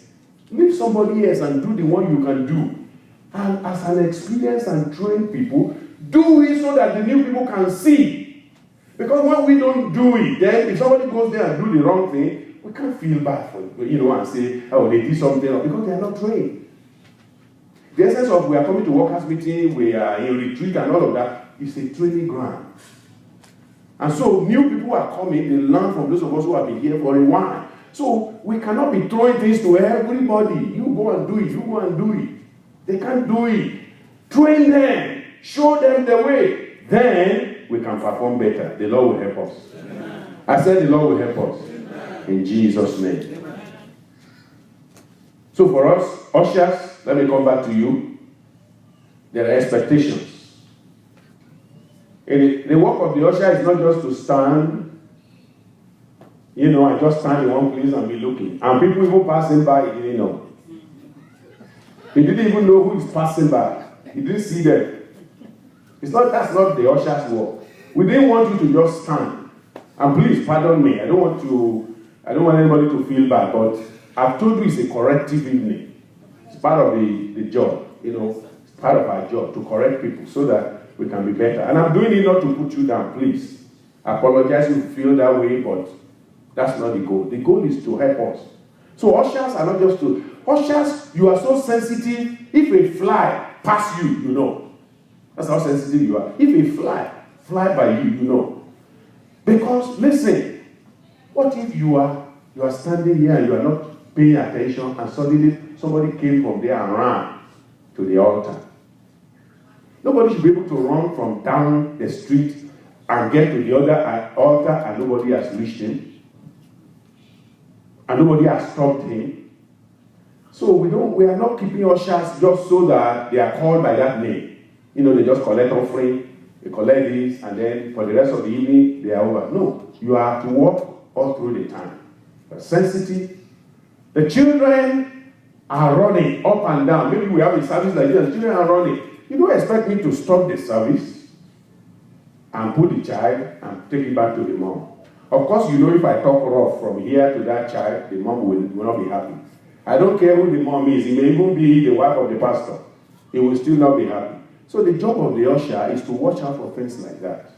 Leave somebody else and do the one you can do. And as an experienced and trained people, do it so that the new people can see. Because when we don't do it, then if somebody goes there and do the wrong thing, we can't feel bad for it, and say, oh, they did something, because they are not trained. The essence of we are coming to workers' meeting, we are in retreat and all of that, is a training ground. And so new people are coming, they learn from those of us who have been here for a while. So we cannot be throwing things to everybody. You go and do it. You go and do it. They can't do it. Train them. Show them the way. Then we can perform better. The Lord will help us. Amen. I said the Lord will help us. Amen. In Jesus' name. Amen. So for us, ushers, let me come back to you. There are expectations. The work of the usher is not just to stand. I just stand in one place and be looking. And people even passing by, he didn't know. He didn't even know who is passing by. He didn't see them. That's not the usher's work. We didn't want you to just stand And please pardon me. I don't want anybody to feel bad, but I've told you it's a corrective evening. It's part of the job, it's part of our job to correct people so that we can be better. And I'm doing it not to put you down, please. I apologize if you feel that way, but that's not the goal. The goal is to help us. So ushers are not just ushers, you are so sensitive. If a fly pass you, you know. That's how sensitive you are. If a fly by you, you know. Because, listen, what if you are standing here and you are not paying attention and suddenly somebody came from there and ran to the altar? Nobody should be able to run from down the street and get to the other altar and nobody has reached him. And nobody has stopped him. So we are not keeping ushers just so that they are called by that name. They just collect offering, they collect this, and then for the rest of the evening, they are over. No, you have to walk all through the time. You're sensitive. The children are running up and down. Maybe we have a service like this, the children are running. You don't expect me to stop the service and put the child and take it back to the mom. Of course, if I talk rough from here to that child, the mom will not be happy. I don't care who the mom is. It may even be the wife of the pastor. He will still not be happy. So the job of the usher is to watch out for things like that.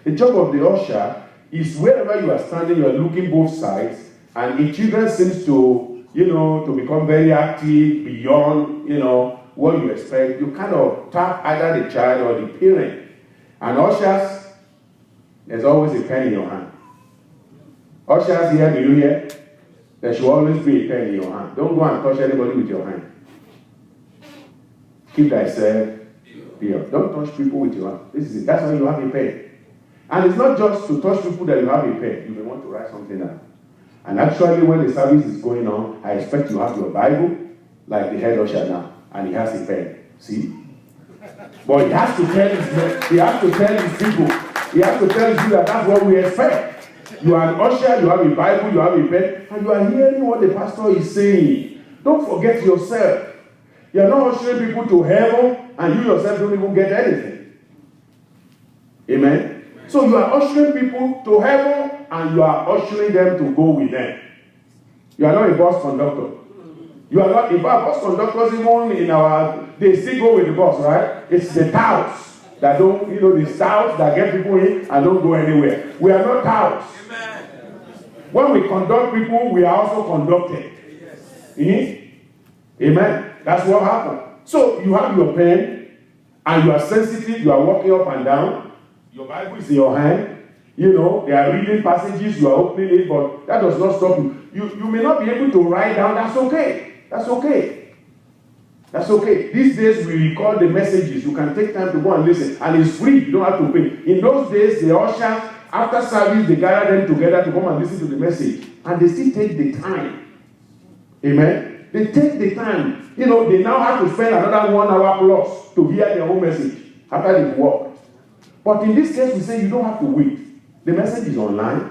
The job of the usher is wherever you are standing, you are looking both sides, and if children seems to, to become very active beyond, what you expect, you kind of tap either the child or the parent. And ushers, there's always a pen in your hand. Ushers here, do you hear? There should always be a pen in your hand. Don't go and touch anybody with your hand. Keep thyself pure. Don't touch people with your hand. This is it. That's why you have a pen. And it's not just to touch people that you have a pen. You may want to write something down. And actually, when the service is going on, I expect you have your Bible, like the head usher now, and he has a pen. See? But he has to tell his people, that that's what we expect. You are an usher, you have a Bible, you have a pen, and you are hearing what the pastor is saying. Don't forget yourself. You are not ushering people to heaven, and you yourself don't even get anything. Amen? So you are ushering people to heaven, and you are ushering them to go with them. You are not a bus conductor. You are not, in fact, bus conductors, even they still go with the bus, right? It's the touts that don't, the touts that get people in and don't go anywhere. We are not touts. Amen. When we conduct people, we are also conducted. Yes. Amen. That's what happened. So you have your pen, and you are sensitive, you are walking up and down. Your Bible is in your hand. They are reading passages, you are opening it, but that does not stop you. You may not be able to write down, that's okay. That's okay. That's okay. These days we record the messages. You can take time to go and listen. And it's free. You don't have to pay. In those days, the ushers, after service, they gather them together to come and listen to the message. And they still take the time. Amen? They take the time. They now have to spend another 1 hour plus to hear their own message after they've worked. But in this case, we say you don't have to wait. The message is online.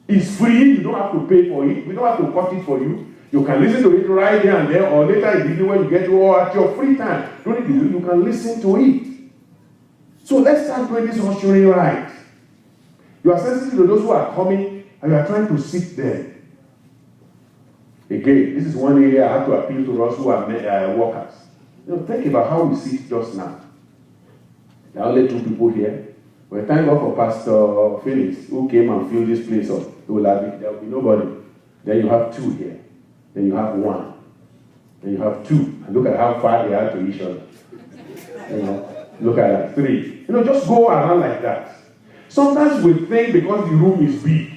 It's free. You don't have to pay for it. We don't have to cut it for you. You can listen to it right there and there, or later in the evening when you get to, or at your free time. Don't need to, you can listen to it. So let's start doing this ushering right. You are sensitive to those who are coming, and you are trying to sit there. Again, this is one area I have to appeal to us who are workers. Think about how we sit just now. There are only 2 people here. Well, thank God for Pastor Felix, who came and filled this place up. There will be nobody. Then you have 2 here. Then you have 1. Then you have 2. And look at how far they are to each other. Look at that. 3. Just go around like that. Sometimes we think because the room is big,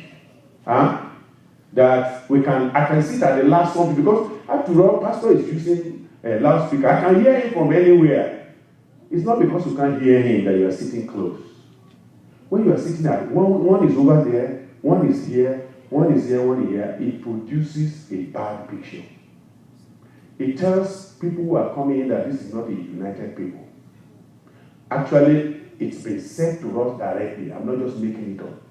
that I can sit at the last one, because after all, Pastor is using a loudspeaker. I can hear him from anywhere. It's not because you can't hear him that you are sitting close. When you are sitting at one is over there, one is here, one is here, one is here, it produces a bad picture. It tells people who are coming in that this is not a united people. Actually, it's been said to us directly. I'm not just making it up.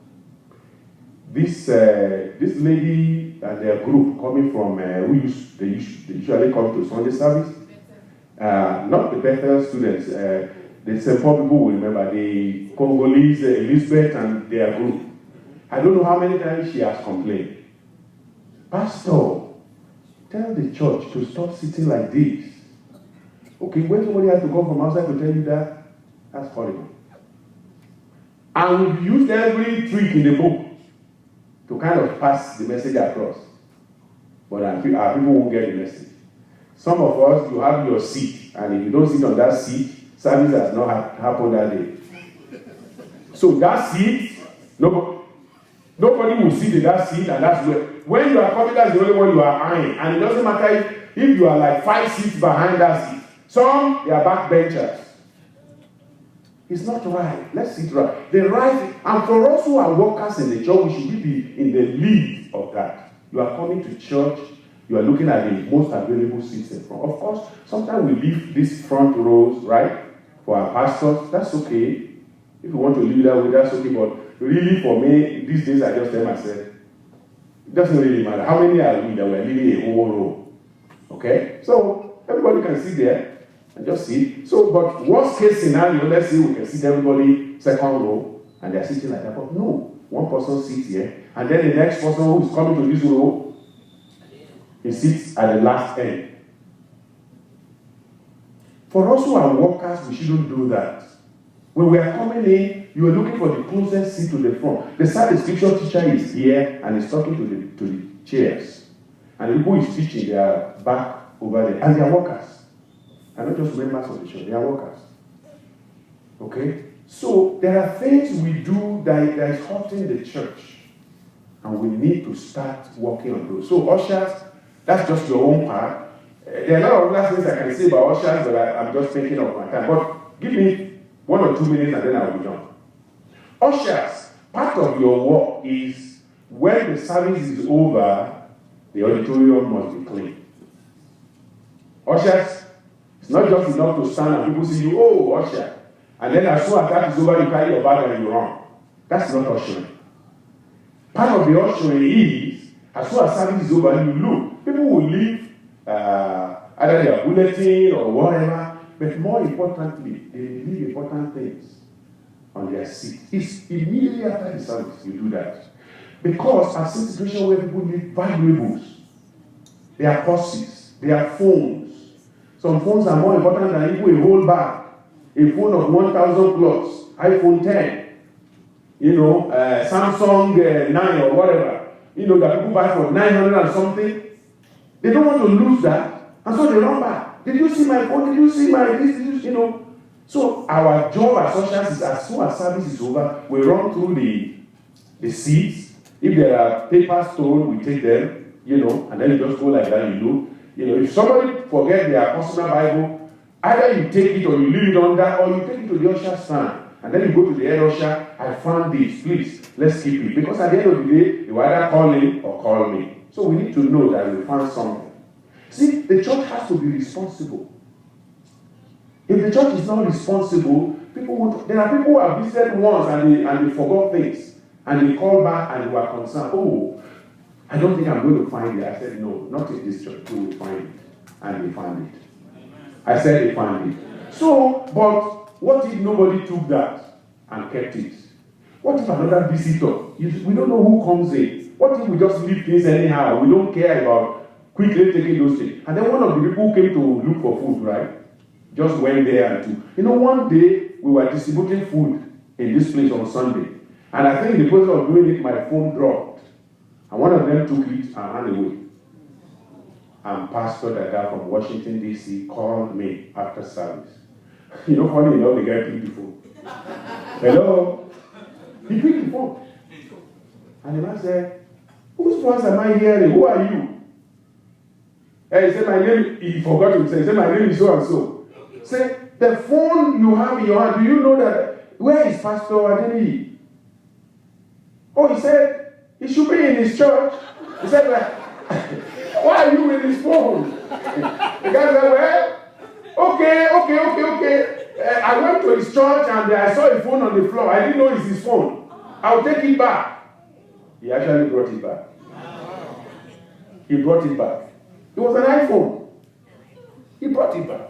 This lady and their group coming from, they usually come to Sunday service. Not the Bethel students. The St. Paul people will remember, the Congolese, Elizabeth and their group. I don't know how many times she has complained. Pastor, tell the church to stop sitting like this. Okay, when somebody has to come from outside to tell you that, that's horrible. And we've used every trick in the book to kind of pass the message across. But our people won't get the message. Some of us, you have your seat, and if you don't sit on that seat, service has not happened that day. So that seat, nobody will sit in that seat, and that's where. When you are coming, that's the only one you are eyeing. And it doesn't matter if you are like 5 seats behind that seat. Some, they are backbenchers. It's not right. Let's sit right. The right, and for us who are workers in the church, we should be in the lead of that. You are coming to church, you are looking at the most available seats in front. Of course, sometimes we leave these front rows, right, for our pastors. That's okay. If you want to leave that way, that's okay. But really, for me, these days, I just tell myself, it doesn't really matter. How many are we that we're leaving a whole row? Okay? So, everybody can sit there and just sit. So, but worst case scenario, let's say we can sit everybody second row, and they're sitting like that. But no, one person sits here, and then the next person who is coming to this row, he sits at the last end. For us who are workers, we shouldn't do that. When we are coming in, you are looking for the closest seat to the front. The Sunday scripture teacher is here and is talking to the chairs. And the people he's teaching, they are back over there. And they are workers. And not just members of the church, they are workers. Okay? So there are things we do that is hurting the church. And we need to start working on those. So ushers, that's just your own part. There are a lot of other things I can say about ushers, but I'm just thinking of my time. But give me 1 or 2 minutes and then I'll be done. Ushers, part of your work is when the service is over, the auditorium must be clean. Ushers, it's not just enough to stand and people see you, oh, usher. And then as soon as that is over, you carry your bag and you run. That's not ushering. Part of the ushering is, as soon as service is over, you look. People will leave either their bulletin or whatever, but more importantly, they leave important things on their seat. It's immediately after the service you do that. Because I've seen situations where people leave valuables, their purses, their phones. Some phones are more important than even a whole bag. A phone of 1,000 plus, iPhone 10, Samsung 9 or whatever, that people buy for 900 and something. They don't want to lose that, and so they run back. Did you see my phone? Did you see my this? So our job as ushers is as soon as service is over, we run through the seats. If there are papers thrown, we take them, and then you just go like that, you look. If somebody forget their personal Bible, either you take it or you leave it under, or you take it to the usher stand. And then you go to the head usher, I found this, please, let's keep it. Because at the end of the day, you either call him or call me. So we need to know that we found something. See, the church has to be responsible. If the church is not responsible, there are people who have visited once and they forgot things. And they call back and they were concerned, oh, I don't think I'm going to find it. I said, no, not in this church, we will find it. And they found it. I said they found it. So, but what if nobody took that and kept it? What if another visitor, we don't know who comes in. What if we just leave things anyhow? We don't care about quickly taking those things. And then one of the people who came to look for food, right? Just went there and took. One day we were distributing food in this place on Sunday. And I think in the process of doing it, my phone dropped. And one of them took it and ran away. And Pastor Dada from Washington, D.C. called me after service. Funny enough, the guy picked the phone. Hello? He picked the phone. And the man said, whose voice am I hearing? Who are you? And he said, my name, he forgot to say, he said, my name is so and so. Say, the phone you have in your hand, do you know that, where is Pastor Adeni? Oh, he said, he should be in his church. He said, why are you with his phone? The guy said, well, okay. I went to his church and I saw a phone on the floor. I didn't know it's his phone. I'll take it back. He actually brought it back. He brought it back. It was an iPhone. He brought it back.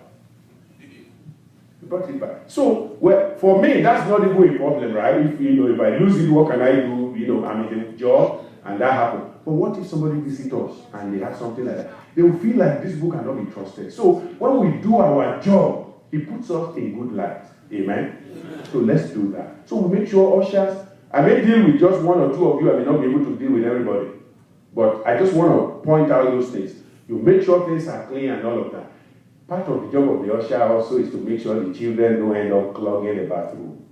So, for me, that's not even a problem, right? If I lose it, what can I do? I'm in the job and that happened. But what if somebody visits us and they have something like that? They will feel like this book cannot be trusted. So when we do our job, it puts us in good light. Amen? So let's do that. So we make sure ushers, I may deal with just one or two of you, I may not be able to deal with everybody. But I just want to point out those things. You make sure things are clean and all of that. Part of the job of the usher also is to make sure the children don't end up clogging the bathroom.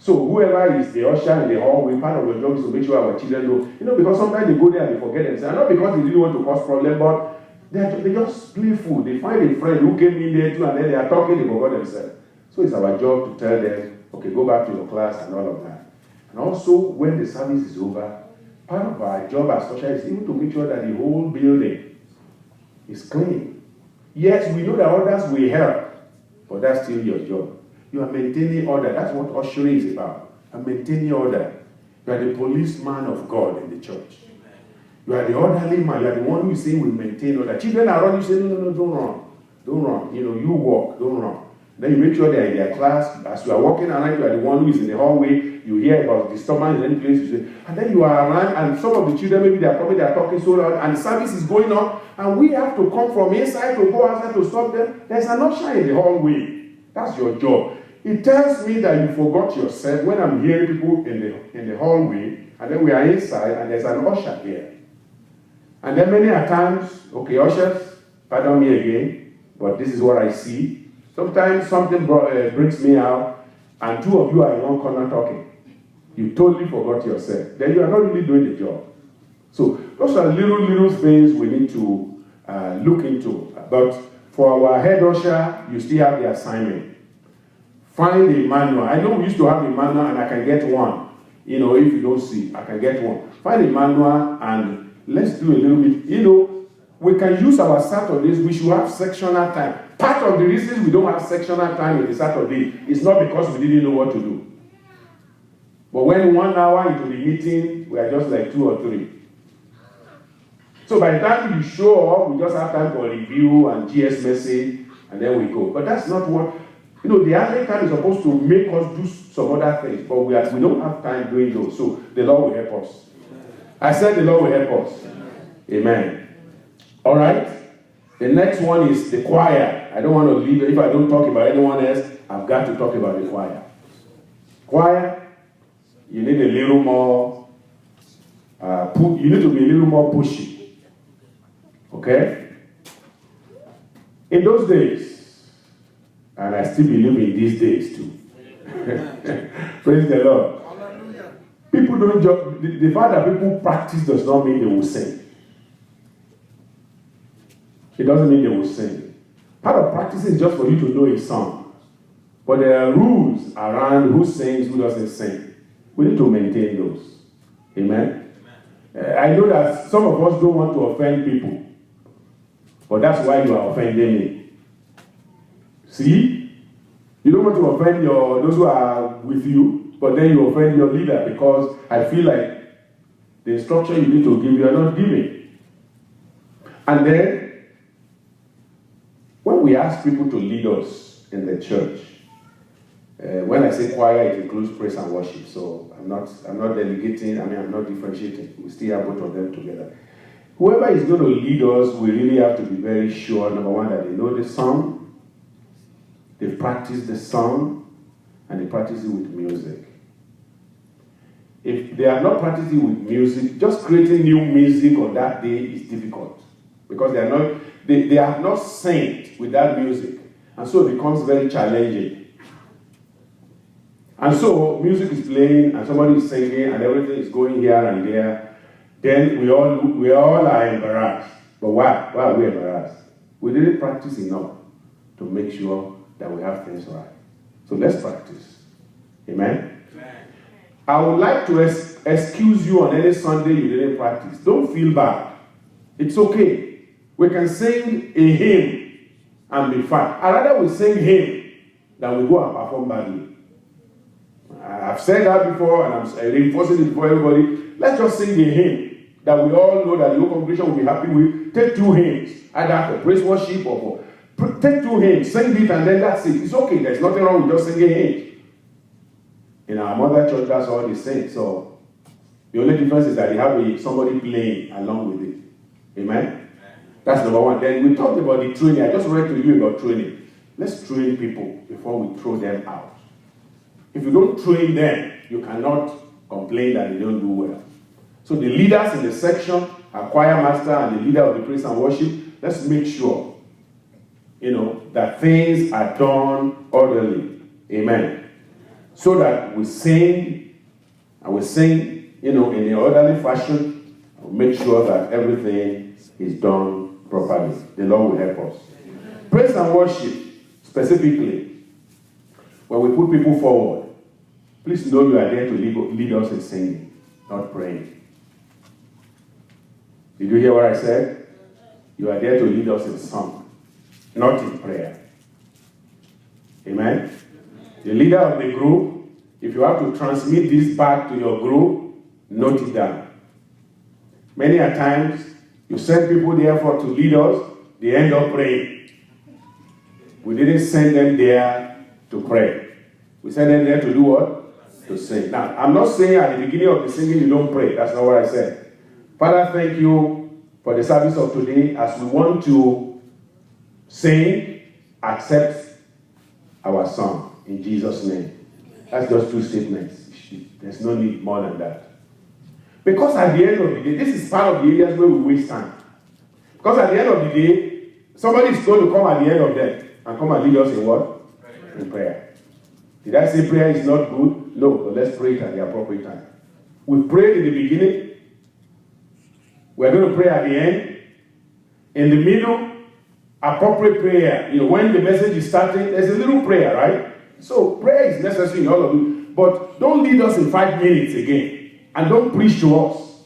So whoever is the usher in the hallway, part of your job is to make sure our children don't, because sometimes they go there and they forget themselves. Not because they really want to cause problems, but they just playful. They find a friend who came in there too, and then they are talking, they forgot themselves. So it's our job to tell them, okay, go back to your class and all of that. And also, when the service is over, part of our job as usher is even to make sure that the whole building is clean. Yes, we know that others will help, but that's still your job. You are maintaining order. That's what ushering is about. And maintaining order. You are the policeman of God in the church. You are the orderly man. You are the one who is saying we maintain order. Children are running. You say, no, don't run. Don't run. You walk. Don't run. Then you make sure they are in their class. As you are walking around, you are the one who is in the hallway. You hear about disturbance in any place. You say, and then you are around, and some of the children, maybe they are coming, they are talking so loud, and the service is going on, and we have to come from inside to go outside to stop them. There's an usher in the hallway. That's your job. It tells me that you forgot yourself when I'm hearing people in the hallway, and then we are inside, and there's an usher here. And then many a times, okay, ushers, pardon me again, but this is what I see. Sometimes something brings me out, and two of you are in one corner talking. You totally forgot yourself. Then you are not really doing the job. So those are little things we need to look into. But for our head usher, you still have the assignment. Find a manual. I know we used to have a manual, and I can get one. If you don't see, I can get one. Find a manual, and let's do a little bit. We can use our Saturdays. We should have sectional time. Part of the reasons we don't have sectional time in the Saturday is not because we didn't know what to do. But when 1 hour into the meeting, we are just like 2 or 3. So by the time you show up, we just have time for review and GS message, and then we go. But that's not what... the early time is supposed to make us do some other things, but we don't have time doing those. So the Lord will help us. I said the Lord will help us. Amen. All right. The next one is the choir. I don't want to leave. If I don't talk about anyone else, I've got to talk about the choir. Choir, you need a little more, you need to be a little more pushy. Okay? In those days, and I still believe in these days too. Praise the Lord. People don't just, the fact that people practice does not mean they will sing. It doesn't mean they will sing. Part of practicing is just for you to know a song. But there are rules around who sings, who doesn't sing. We need to maintain those. Amen? I know that some of us don't want to offend people. But that's why you are offending me. See? You don't want to offend those who are with you, but then you offend your leader because I feel like the instruction you need to give, you are not giving. And then, when we ask people to lead us in the church, when I say choir, it includes praise and worship. So I'm not delegating, I'm not differentiating. We still have both of them together. Whoever is going to lead us, we really have to be very sure, number one, that they know the song, they practice the song, and they practice it with music. If they are not practicing with music, just creating new music on that day is difficult. Because they are not synced with that music. And so it becomes very challenging. And so music is playing and somebody is singing and everything is going here and there. Then we all are embarrassed. But why? Why are we embarrassed? We didn't practice enough to make sure that we have things right. So let's practice. Amen? Amen. I would like to excuse you on any Sunday you didn't practice. Don't feel bad. It's okay. We can sing a hymn and be fine. I'd rather we sing hymn than we go and perform badly. I've said that before and I'm reinforcing it for everybody. Let's just sing a hymn that we all know that the whole congregation will be happy with. Take 2 hymns, either for praise worship or take 2 hymns, sing it and then that's it. It's okay. There's nothing wrong with just singing a hymn. In our mother church, that's all they sing. So the only difference is that they have somebody playing along with it. Amen? That's number one. Then we talked about the training. I just read to you about training. Let's train people before we throw them out. If you don't train them, you cannot complain that they don't do well. So the leaders in the section, our choir master and the leader of the praise and worship, let's make sure, that things are done orderly. Amen. So that we sing, and we sing, in an orderly fashion, and make sure that everything is done properly. The Lord will help us. Praise and worship, specifically, when we put people forward, please know you are there to lead us in singing, not praying. Did you hear what I said? You are there to lead us in song, not in prayer. Amen? The leader of the group, if you have to transmit this back to your group, note it down. Many a times, you send people there to lead us, they end up praying. We didn't send them there to pray. We sent them there to do what? To sing. Now, I'm not saying at the beginning of the singing you don't pray. That's not what I said. Father, thank you for the service of today. As we want to sing, accept our song in Jesus' name. That's just two statements. There's no need more than that. Because at the end of the day, this is part of the areas where we waste time. Because at the end of the day, somebody is going to come at the end of them and come and lead us in what? In prayer. Did I say prayer is not good? No, but let's pray it at the appropriate time. We prayed in the beginning. We're going to pray at the end. In the middle, appropriate prayer. When the message is starting, there's a little prayer, right? So prayer is necessary in all of it. But don't lead us in 5 minutes again. And don't preach to us.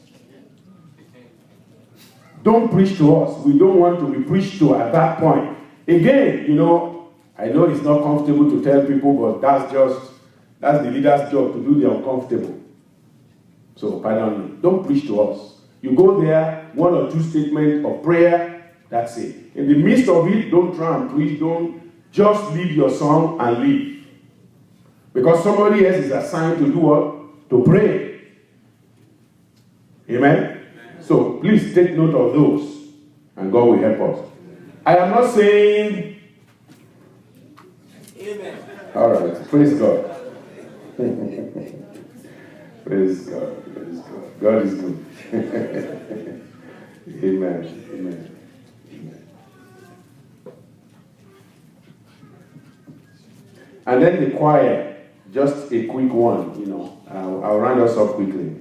Don't preach to us. We don't want to be preached to at that point. Again, I know it's not comfortable to tell people, but that's the leader's job to do the uncomfortable. So, pardon me. Don't preach to us. You go there, 1 or 2 statements of prayer, that's it. In the midst of it, don't try and preach. Don't just lead your song and leave. Because somebody else is assigned to do what? To pray. Amen? So, please take note of those, and God will help us. I am not saying... Amen. All right. Praise God. Praise God. Praise God. God is good. Amen. Amen. Amen. And then the choir, just a quick one, I'll round us up quickly.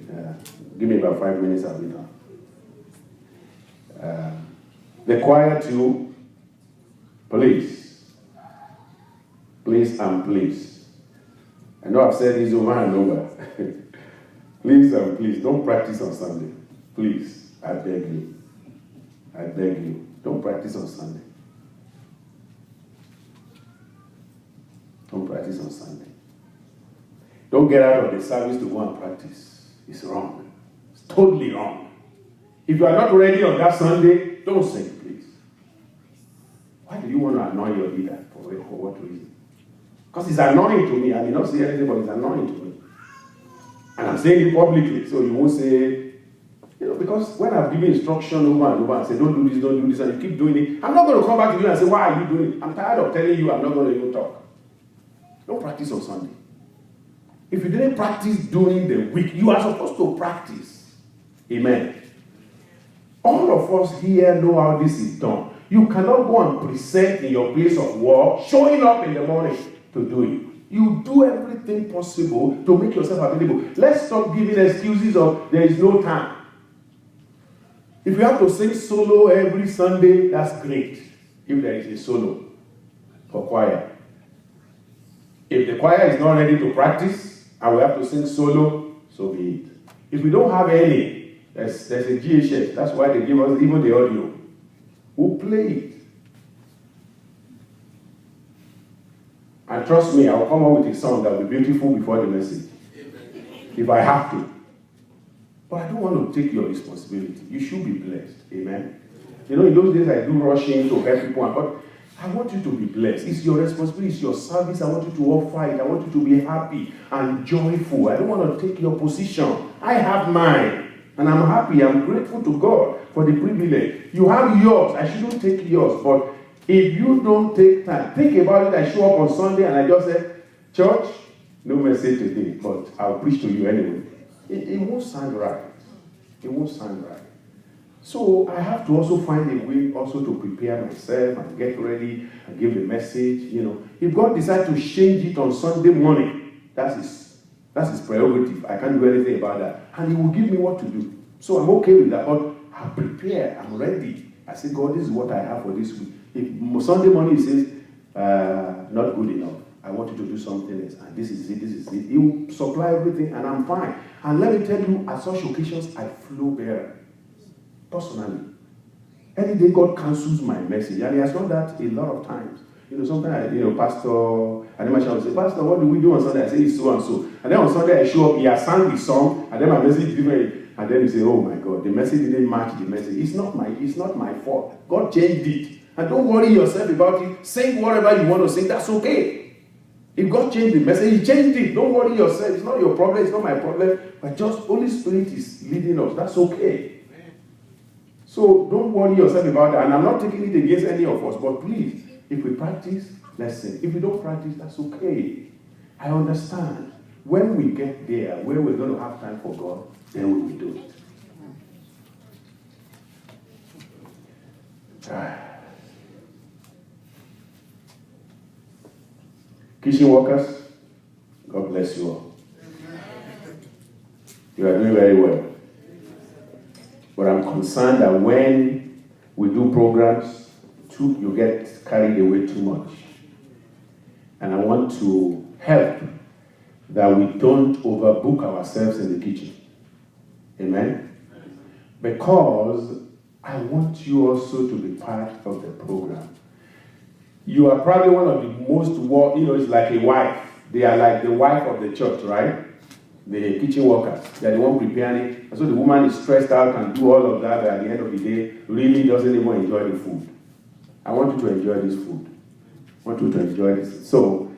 Give me about 5 minutes, I'll be done. The choir too, please and please. I know I've said this over and over. Please and please, don't practice on Sunday. Please, I beg you. I beg you, don't practice on Sunday. Don't practice on Sunday. Don't get out of the service to go and practice. It's wrong. It's totally wrong. If you are not ready on that Sunday, don't sing, please. Why do you want to annoy your leader? For what reason? Because it's annoying to me. I may not say anything, but it's annoying to me. And I'm saying it publicly, so you won't say, because when I've given instruction over and over and say, don't do this, and you keep doing it, I'm not going to come back to you and say, why are you doing it? I'm tired of telling you I'm not going to even talk. Don't practice on Sunday. If you didn't practice during the week, you are supposed to practice. Amen. All of us here know how this is done. You cannot go and present in your place of work, showing up in the morning to do it. You do everything possible to make yourself available. Let's stop giving excuses of there is no time. If you have to sing solo every Sunday, that's great. If there is a solo for choir. If the choir is not ready to practice and we have to sing solo, so be it. If we don't have any, there's a GHF. That's why they give us even the audio. We'll play it. And trust me, I'll come up with a song that will be beautiful before the message. If I have to. But I don't want to take your responsibility. You should be blessed. Amen. In those days I do rushing to help people, but I want you to be blessed. It's your responsibility, it's your service. I want you to offer it. I want you to be happy and joyful. I don't want to take your position. I have mine. And I'm happy. I'm grateful to God for the privilege. You have yours. I shouldn't take yours. But if you don't take time, think about it. I show up on Sunday and I just say, church, no message today, but I'll preach to you anyway. It won't sound right. It won't sound right. So I have to also find a way also to prepare myself and get ready and give the message. If God decides to change it on Sunday morning, that's his prerogative. I can't do anything about that. And he will give me what to do. So I'm okay with that. But I'm prepared. I'm ready. I say, God, this is what I have for this week. If Sunday morning he says, not good enough, I want you to do something else. And this is it. He will supply everything and I'm fine. And let me tell you, at such occasions, I flow better. Personally. Any day God cancels my message. And he has done that a lot of times. Sometimes, Pastor Ademacha will say, Pastor, what do we do on Sunday? I say, it's so and so. And then on Sunday, I show up, he has sang the song, and then my message is different. And then you say, oh my God, the message didn't match the message. It's not my fault. God changed it. And don't worry yourself about it. Sing whatever you want to sing, that's okay. If God changed the message, he changed it. Don't worry yourself. It's not your problem, it's not my problem. But just Holy Spirit is leading us. That's okay. So don't worry yourself about that. And I'm not taking it against any of us, but please, if we practice, let's sing. If we don't practice, that's okay. I understand. When we get there, where we're going to have time for God, then we will do it. Kitchen workers, God bless you all. You are doing very well. But I'm concerned that when we do programs, you get carried away too much. And I want to help that we don't overbook ourselves in the kitchen. Amen? Because I want you also to be part of the program. You are probably one of the most, it's like a wife. They are like the wife of the church, right? The kitchen workers. They are the one preparing it. And so the woman is stressed out and do all of that, but at the end of the day, really doesn't even enjoy the food. I want you to enjoy this food. I want you to enjoy this. So,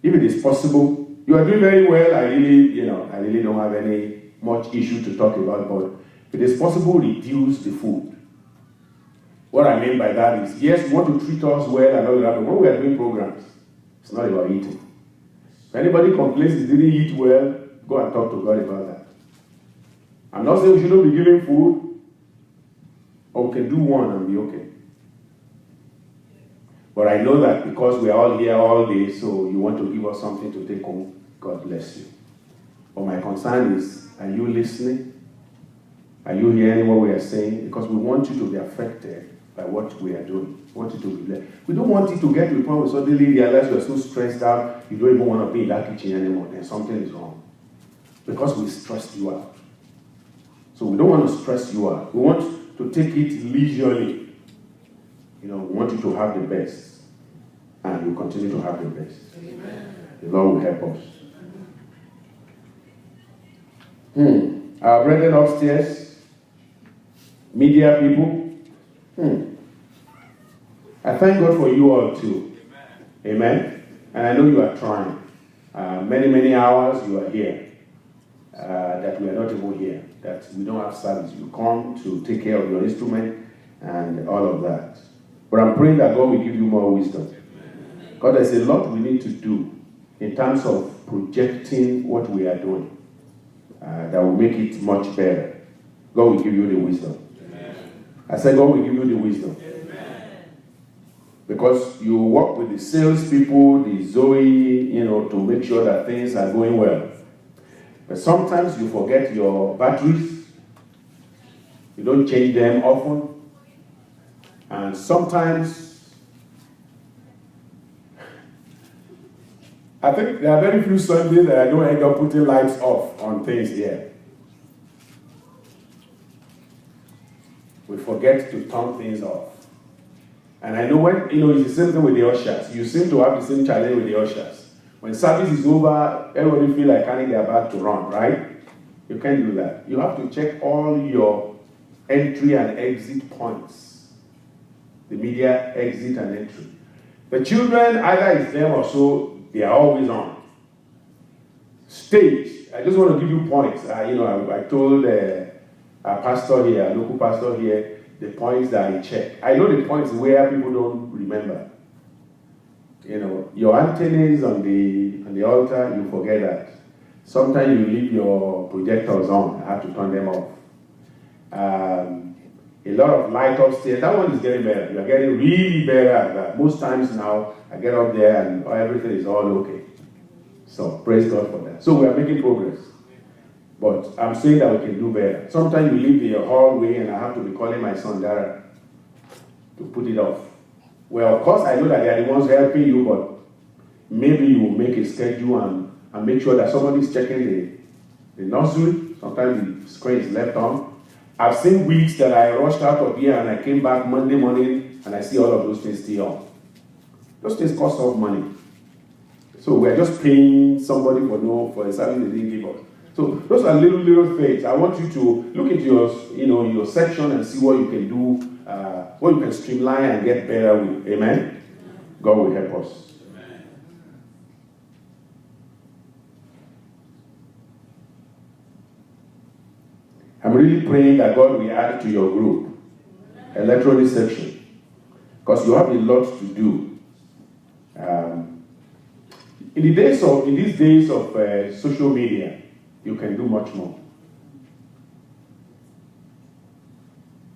if it is possible, you are doing very well. I really don't have any much issue to talk about, but if it is possible, reduce the food. What I mean by that is, yes, you want to treat us well and all that, but when we are doing programs, it's not about eating. If anybody complains he didn't eat well, go and talk to God about that. I'm not saying we shouldn't be giving food, or we can do one and be okay. But I know that because we are all here all day, so you want to give us something to take home, God bless you. But my concern is, are you listening? Are you hearing what we are saying? Because we want you to be affected by what we are doing. We want you to be blessed. We don't want you to get to the point where suddenly realize you are so stressed out, you don't even want to be in that kitchen anymore, then something is wrong. Because we stressed you out. So we don't want to stress you out. We want to take it leisurely. We want you to have the best. And you continue to have the best. Amen. The Lord will help us. Our brethren upstairs, media people, I thank God for you all too. Amen. And I know you are trying. Many hours you are here. That we are not even here. That we don't have service. You come to take care of your instrument and all of that. But I'm praying that God will give you more wisdom. God, there's a lot we need to do in terms of projecting what we are doing that will make it much better. God will give you the wisdom. Amen. I said God will give you the wisdom. Amen. Because you work with the salespeople, the Zoe, to make sure that things are going well. But sometimes you forget your batteries. You don't change them often. And sometimes I think there are very few Sundays that I don't end up putting lights off on things here. We forget to turn things off. And I know when, it's the same thing with the ushers. You seem to have the same challenge with the ushers. When service is over, everybody feel like carrying their bag to run, right? You can't do that. You have to check all your entry and exit points. The media exit and entry. The children, either it's them or so, they are always on. Stage, I just want to give you points. I told our pastor here, our local pastor here, the points that I check. I know the points where people don't remember. Your antennas on the altar, you forget that. Sometimes you leave your projectors on. I have to turn them off. A lot of light upstairs. That one is getting better. You're getting really better at that. Most times now, I get up there and everything is all okay. So praise God for that. So we are making progress. But I'm saying that we can do better. Sometimes you leave the hallway and I have to be calling my son Dara to put it off. Well, of course, I know that they are the ones helping you, but maybe you will make a schedule and make sure that somebody is checking the nursery. Sometimes the screen is left on. I've seen weeks that I rushed out of here and I came back Monday morning and I see all of those things still on. Those things cost us money. So we're just paying somebody for a service they didn't give us. So those are little things. I want you to look into your section and see what you can do, what you can streamline and get better with. Amen? God will help us. I'm really praying that God will add to your group electronic section, because you have a lot to do. In these days of social media, you can do much more.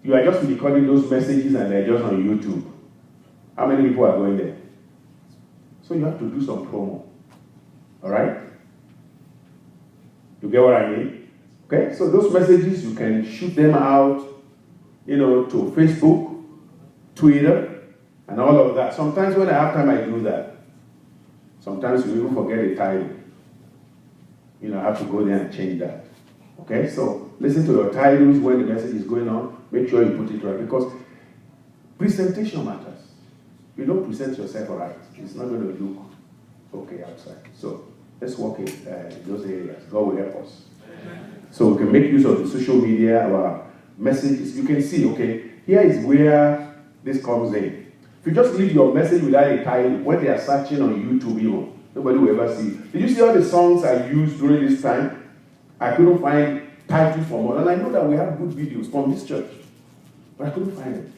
You are just recording those messages and they're just on YouTube. How many people are going there? So you have to do some promo. All right? You get what I mean? Okay, so those messages, you can shoot them out, to Facebook, Twitter, and all of that. Sometimes when I have time, I do that. Sometimes you even forget the title. I have to go there and change that. Okay, so listen to your titles when the message is going on. Make sure you put it right, because presentation matters. You don't present yourself right, it's not going to look okay outside. So let's work in those areas. God will help us. So we can make use of the social media, our messages. You can see, okay, here is where this comes in. If you just leave your message without a title, when they are searching on YouTube even, nobody will ever see. Did you see all the songs I used during this time? I couldn't find titles for more. And I know that we have good videos from this church, but I couldn't find it.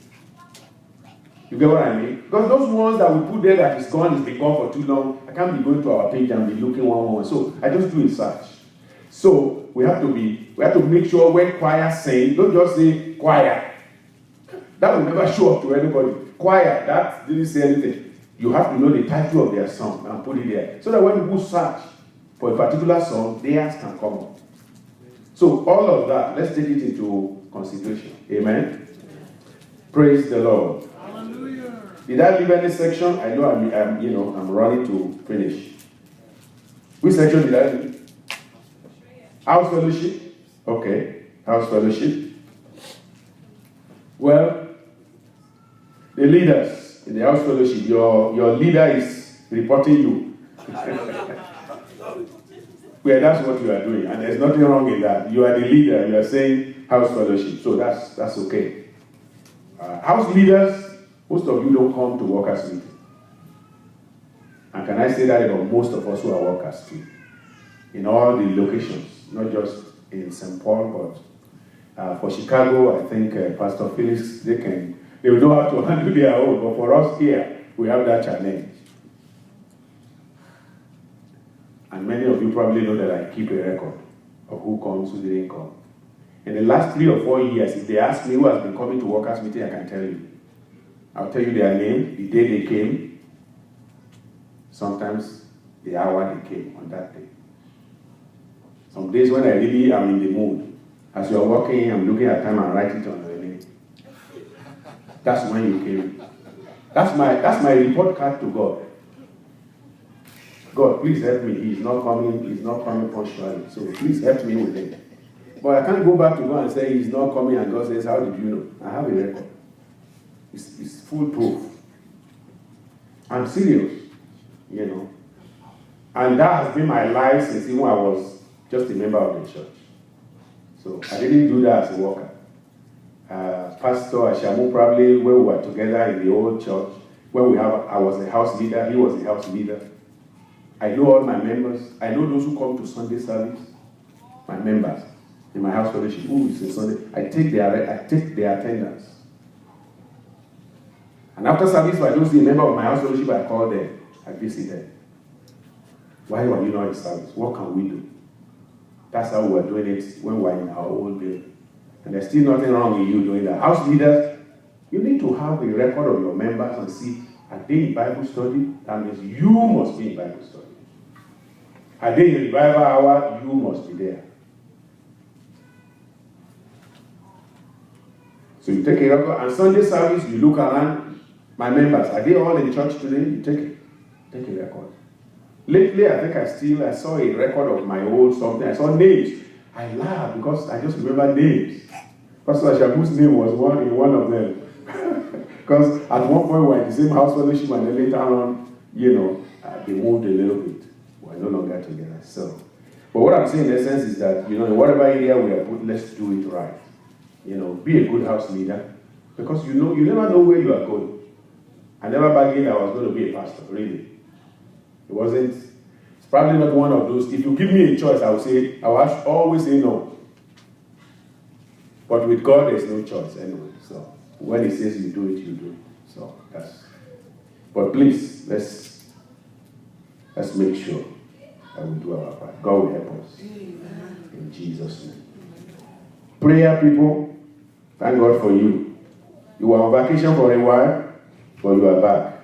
You get what I mean? Because those ones that we put there that is gone, it's been gone for too long, I can't be going to our page and be looking one. So I just do a search. So we have to make sure when choir sing, don't just say choir. That will never show up to anybody. Choir, that didn't say anything. You have to know the title of their song and put it there. So that when people search for a particular song, theirs can come up. So all of that, let's take it into consideration. Amen? Praise the Lord. Hallelujah. Did I leave any section? I know I'm running to finish. Which section did I leave? House fellowship. Okay. House fellowship. Well, the leaders in the house fellowship, your leader is reporting you. Well, that's what you are doing, and there's nothing wrong in that. You are the leader. You are saying house fellowship, so that's okay. House leaders, most of you don't come to workers' meeting. And can I say that about most of us who are workers too? In all the locations, not just in St. Paul, but for Chicago, I think Pastor Felix, they will know how to handle their own. But for us here, we have that challenge. And many of you probably know that I keep a record of who comes, who didn't come. In the last 3 or 4 years, if they ask me who has been coming to workers' meeting, I can tell you. I'll tell you their name, the day they came, sometimes the hour they came on that day. Some days when I really am in the mood, as you're walking, I'm looking at time and writing it on your name. That's when you came. That's my report card to God. God, please help me. He's not coming punctually. So please help me with it. But I can't go back to God and say he's not coming, and God says, how did you know? I have a record. It's foolproof. I'm serious, And that has been my life since even I was just a member of the church. So I didn't do that as a worker. Pastor Ashamu, probably when we were together in the old church, I was the house leader, he was the house leader. I know all my members. I know those who come to Sunday service, my members in my house fellowship. Who is in Sunday? I take their attendance. And after service, if I don't see a member of my house fellowship, I call them. I visit them. Why were you not in service? What can we do? That's how we're doing it when we're in our own building. And there's still nothing wrong with you doing that. House leaders, you need to have a record of your members and see, are they in Bible study? That means you must be in Bible study. Are they in revival hour? You must be there. So you take a record, and Sunday service, you look around, my members, are they all in church today? You take a record. Lately, I think I saw a record of my old something. I saw names. I laughed because I just remember names. Pastor Ashabu's name was one of them. Because at one point we were in the same house fellowship, and then later on, they moved a little bit. We're no longer together. So, but what I'm saying in essence is that, in whatever area we are put, let's do it right. Be a good house leader, because you never know where you are going. I never bargained I was going to be a pastor, really. It wasn't. It's probably not one of those. If you give me a choice, I will always say no. But with God, there's no choice anyway. So when He says you do it, you do it. So that's. But please, let's make sure that we do our part. God will help us. Amen. In Jesus' name. Prayer, people. Thank God for you. You were on vacation for a while, but you are back.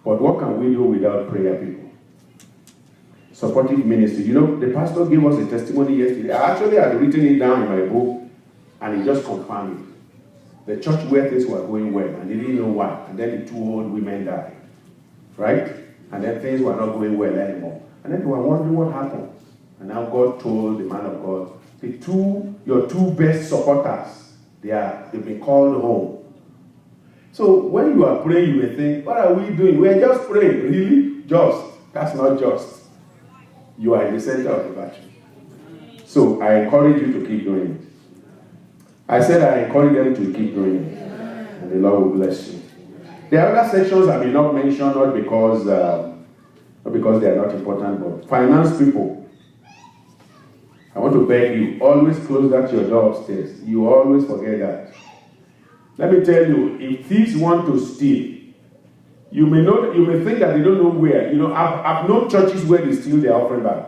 But what can we do without prayer, people? Supportive ministry. The pastor gave us a testimony yesterday. I actually had written it down in my book, and he just confirmed it. The church where things were going well, and they didn't know why. And then the two old women died. Right? And then things were not going well anymore. And then they were wondering what happened. And now God told the man of God, your two best supporters, they've been called home. So when you are praying, you may think, what are we doing? We're just praying. Really? Just. That's not just. You are in the center of the battle. So I encourage you to keep doing it. I said I encourage them to keep doing it. And the Lord will bless you. There are other sections I may not mention, not because they are not important, but finance people. I want to beg you, always close that your door upstairs. You always forget that. Let me tell you, if thieves want to steal, you may think that they don't know where. I've known churches where they steal their offering bag.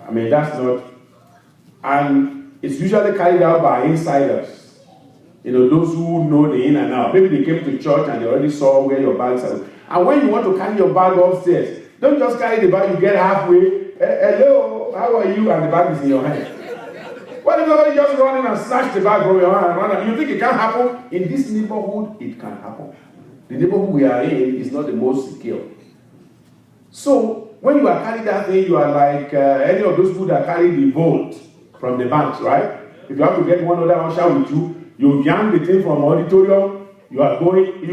I mean, that's not, and it's usually carried out by insiders. Those who know the in and out. Maybe they came to church and they already saw where your bags are. And when you want to carry your bag upstairs, don't just carry the bag, you get halfway. Hello, how are you? And the bag is in your hand. What if somebody just run in and snatch the bag from your hand and run out? You think it can't happen? In this neighborhood, it can happen. The neighborhood we are in is not the most secure. So, when you are carrying that thing, you are like any of those people that carry the vault from the banks, right? If you have to get one other usher with you, you yank the thing from auditorium, you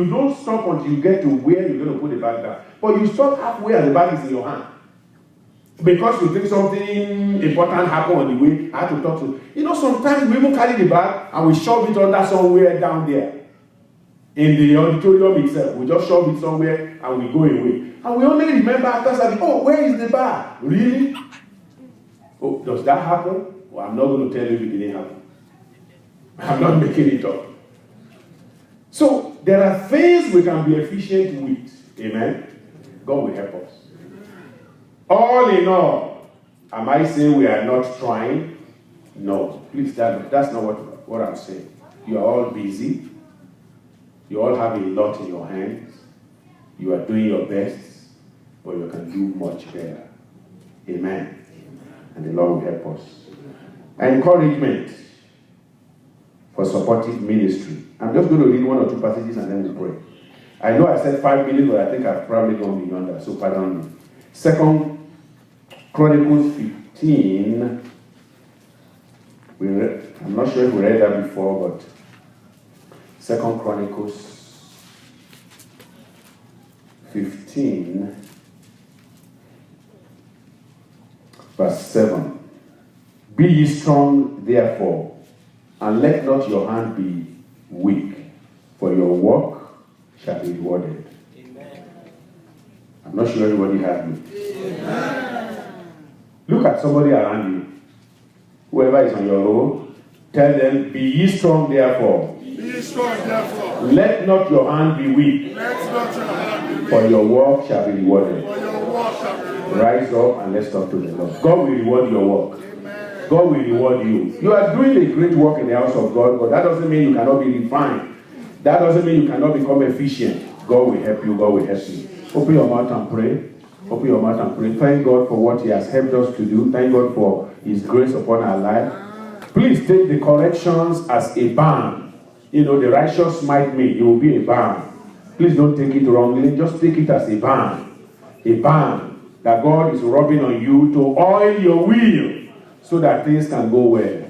don't stop until you get to where you're going to put the bag down. But you stop halfway and the bag is in your hand. Because you think something important happened on the way, I have to talk to you. Sometimes we even carry the bag and we shove it under somewhere down there. In the auditorium itself. We just shove it somewhere and we go away. And we only remember after saying, where is the bag? Really? Oh, does that happen? Well, I'm not going to tell you if it didn't happen. I'm not making it up. So, there are things we can be efficient with. Amen? God will help us. All in all, am I saying we are not trying? No. Please, that's not what I'm saying. You are all busy. You all have a lot in your hands. You are doing your best, but you can do much better. Amen. And the Lord will help us. Encouragement for supportive ministry. I'm just going to read one or two passages and then we'll pray. I know I said 5 minutes, but I think I've probably gone beyond that, so pardon me. 2 Chronicles 15. I'm not sure if we read that before, but 2 Chronicles 15, verse 7. Be ye strong, therefore, and let not your hand be weak. for your work shall be rewarded. Amen. I'm not sure everybody heard me. Amen. Look at somebody around you. Whoever is on your road, tell them, be ye strong therefore. Be ye strong therefore. Let not your hand be weak. Let not your hand be weak. For your work shall be rewarded. For your work shall be rewarded. Rise up and let's talk to the Lord. God will reward your work. Amen. God will reward you. You are doing a great work in the house of God, but that doesn't mean you cannot be refined. That doesn't mean you cannot become efficient. God will help you. God will help you. Open your mouth and pray. Open your mouth and pray. Thank God for what He has helped us to do. Thank God for His grace upon our life. Please take the corrections as a balm. You know, the righteous smite me. It will be a balm. Please don't take it wrongly. Just take it as a balm. A balm that God is rubbing on you to oil your wheel so that things can go well.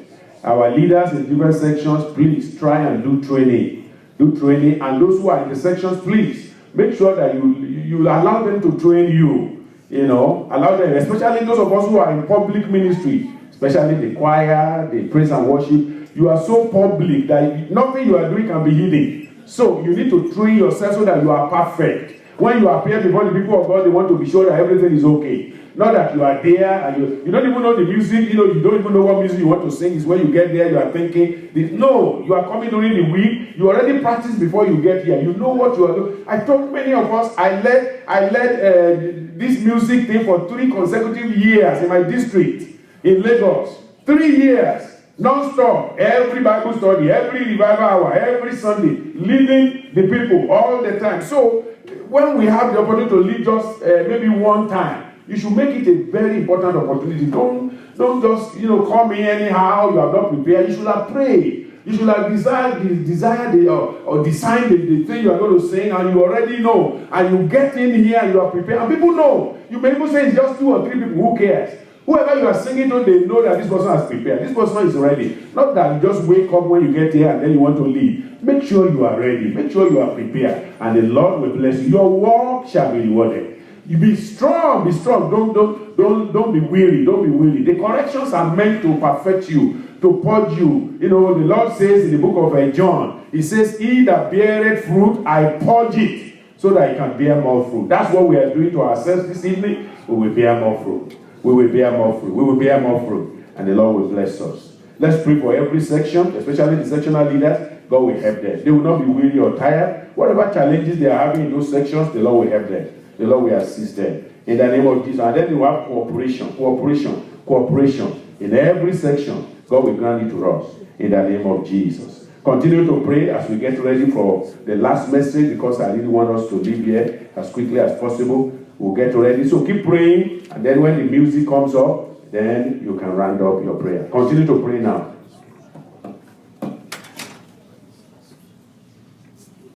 Our leaders in different sections, please try and do training. Do training. And those who are in the sections, please make sure that you allow them to train you. You know, allow them, especially those of us who are in public ministry, especially the choir, the praise and worship. You are so public that nothing you are doing can be hidden. So you need to train yourself so that you are perfect. When you appear before the people of God, they want to be sure that everything is okay. Not that you are there and you don't even know the music, you don't even know what music you want to sing. It's when you get there, you are thinking, no, you are coming during the week, you already practiced before you get here. You know what you are doing. I told many of us, I led this music thing for 3 consecutive years in my district in Lagos. 3 years, non-stop, every Bible study, every revival hour, every Sunday, leading the people all the time. So when we have the opportunity to lead just maybe one time, you should make it a very important opportunity. Don't just come in anyhow. You have not prepared. You should have prayed. You should have designed the thing you are going to sing, and you already know. And you get in here and you are prepared. And people know. You may even say it's just 2 or 3 people. Who cares? Whoever you are singing to, they know that this person has prepared. This person is ready. Not that you just wake up when you get here and then you want to leave. Make sure you are ready. Make sure you are prepared. And the Lord will bless you. Your work shall be rewarded. You be strong, be strong. Don't be weary. Don't be weary. The corrections are meant to perfect you, to purge you. You know, the Lord says in the book of John, He says, "He that beareth fruit, I purge it, so that it can bear more fruit." That's what we are doing to ourselves this evening. We will bear more fruit. We will bear more fruit. We will bear more fruit. And the Lord will bless us. Let's pray for every section, especially the sectional leaders. God will help them. They will not be weary or tired. Whatever challenges they are having in those sections, the Lord will help them. The Lord will assist them. In the name of Jesus. And then they will have cooperation. In every section, God will grant it to us. In the name of Jesus. Continue to pray as we get ready for the last message, because I really want us to leave here as quickly as possible. We'll get ready. So keep praying. And then when the music comes up, then you can round up your prayer. Continue to pray now.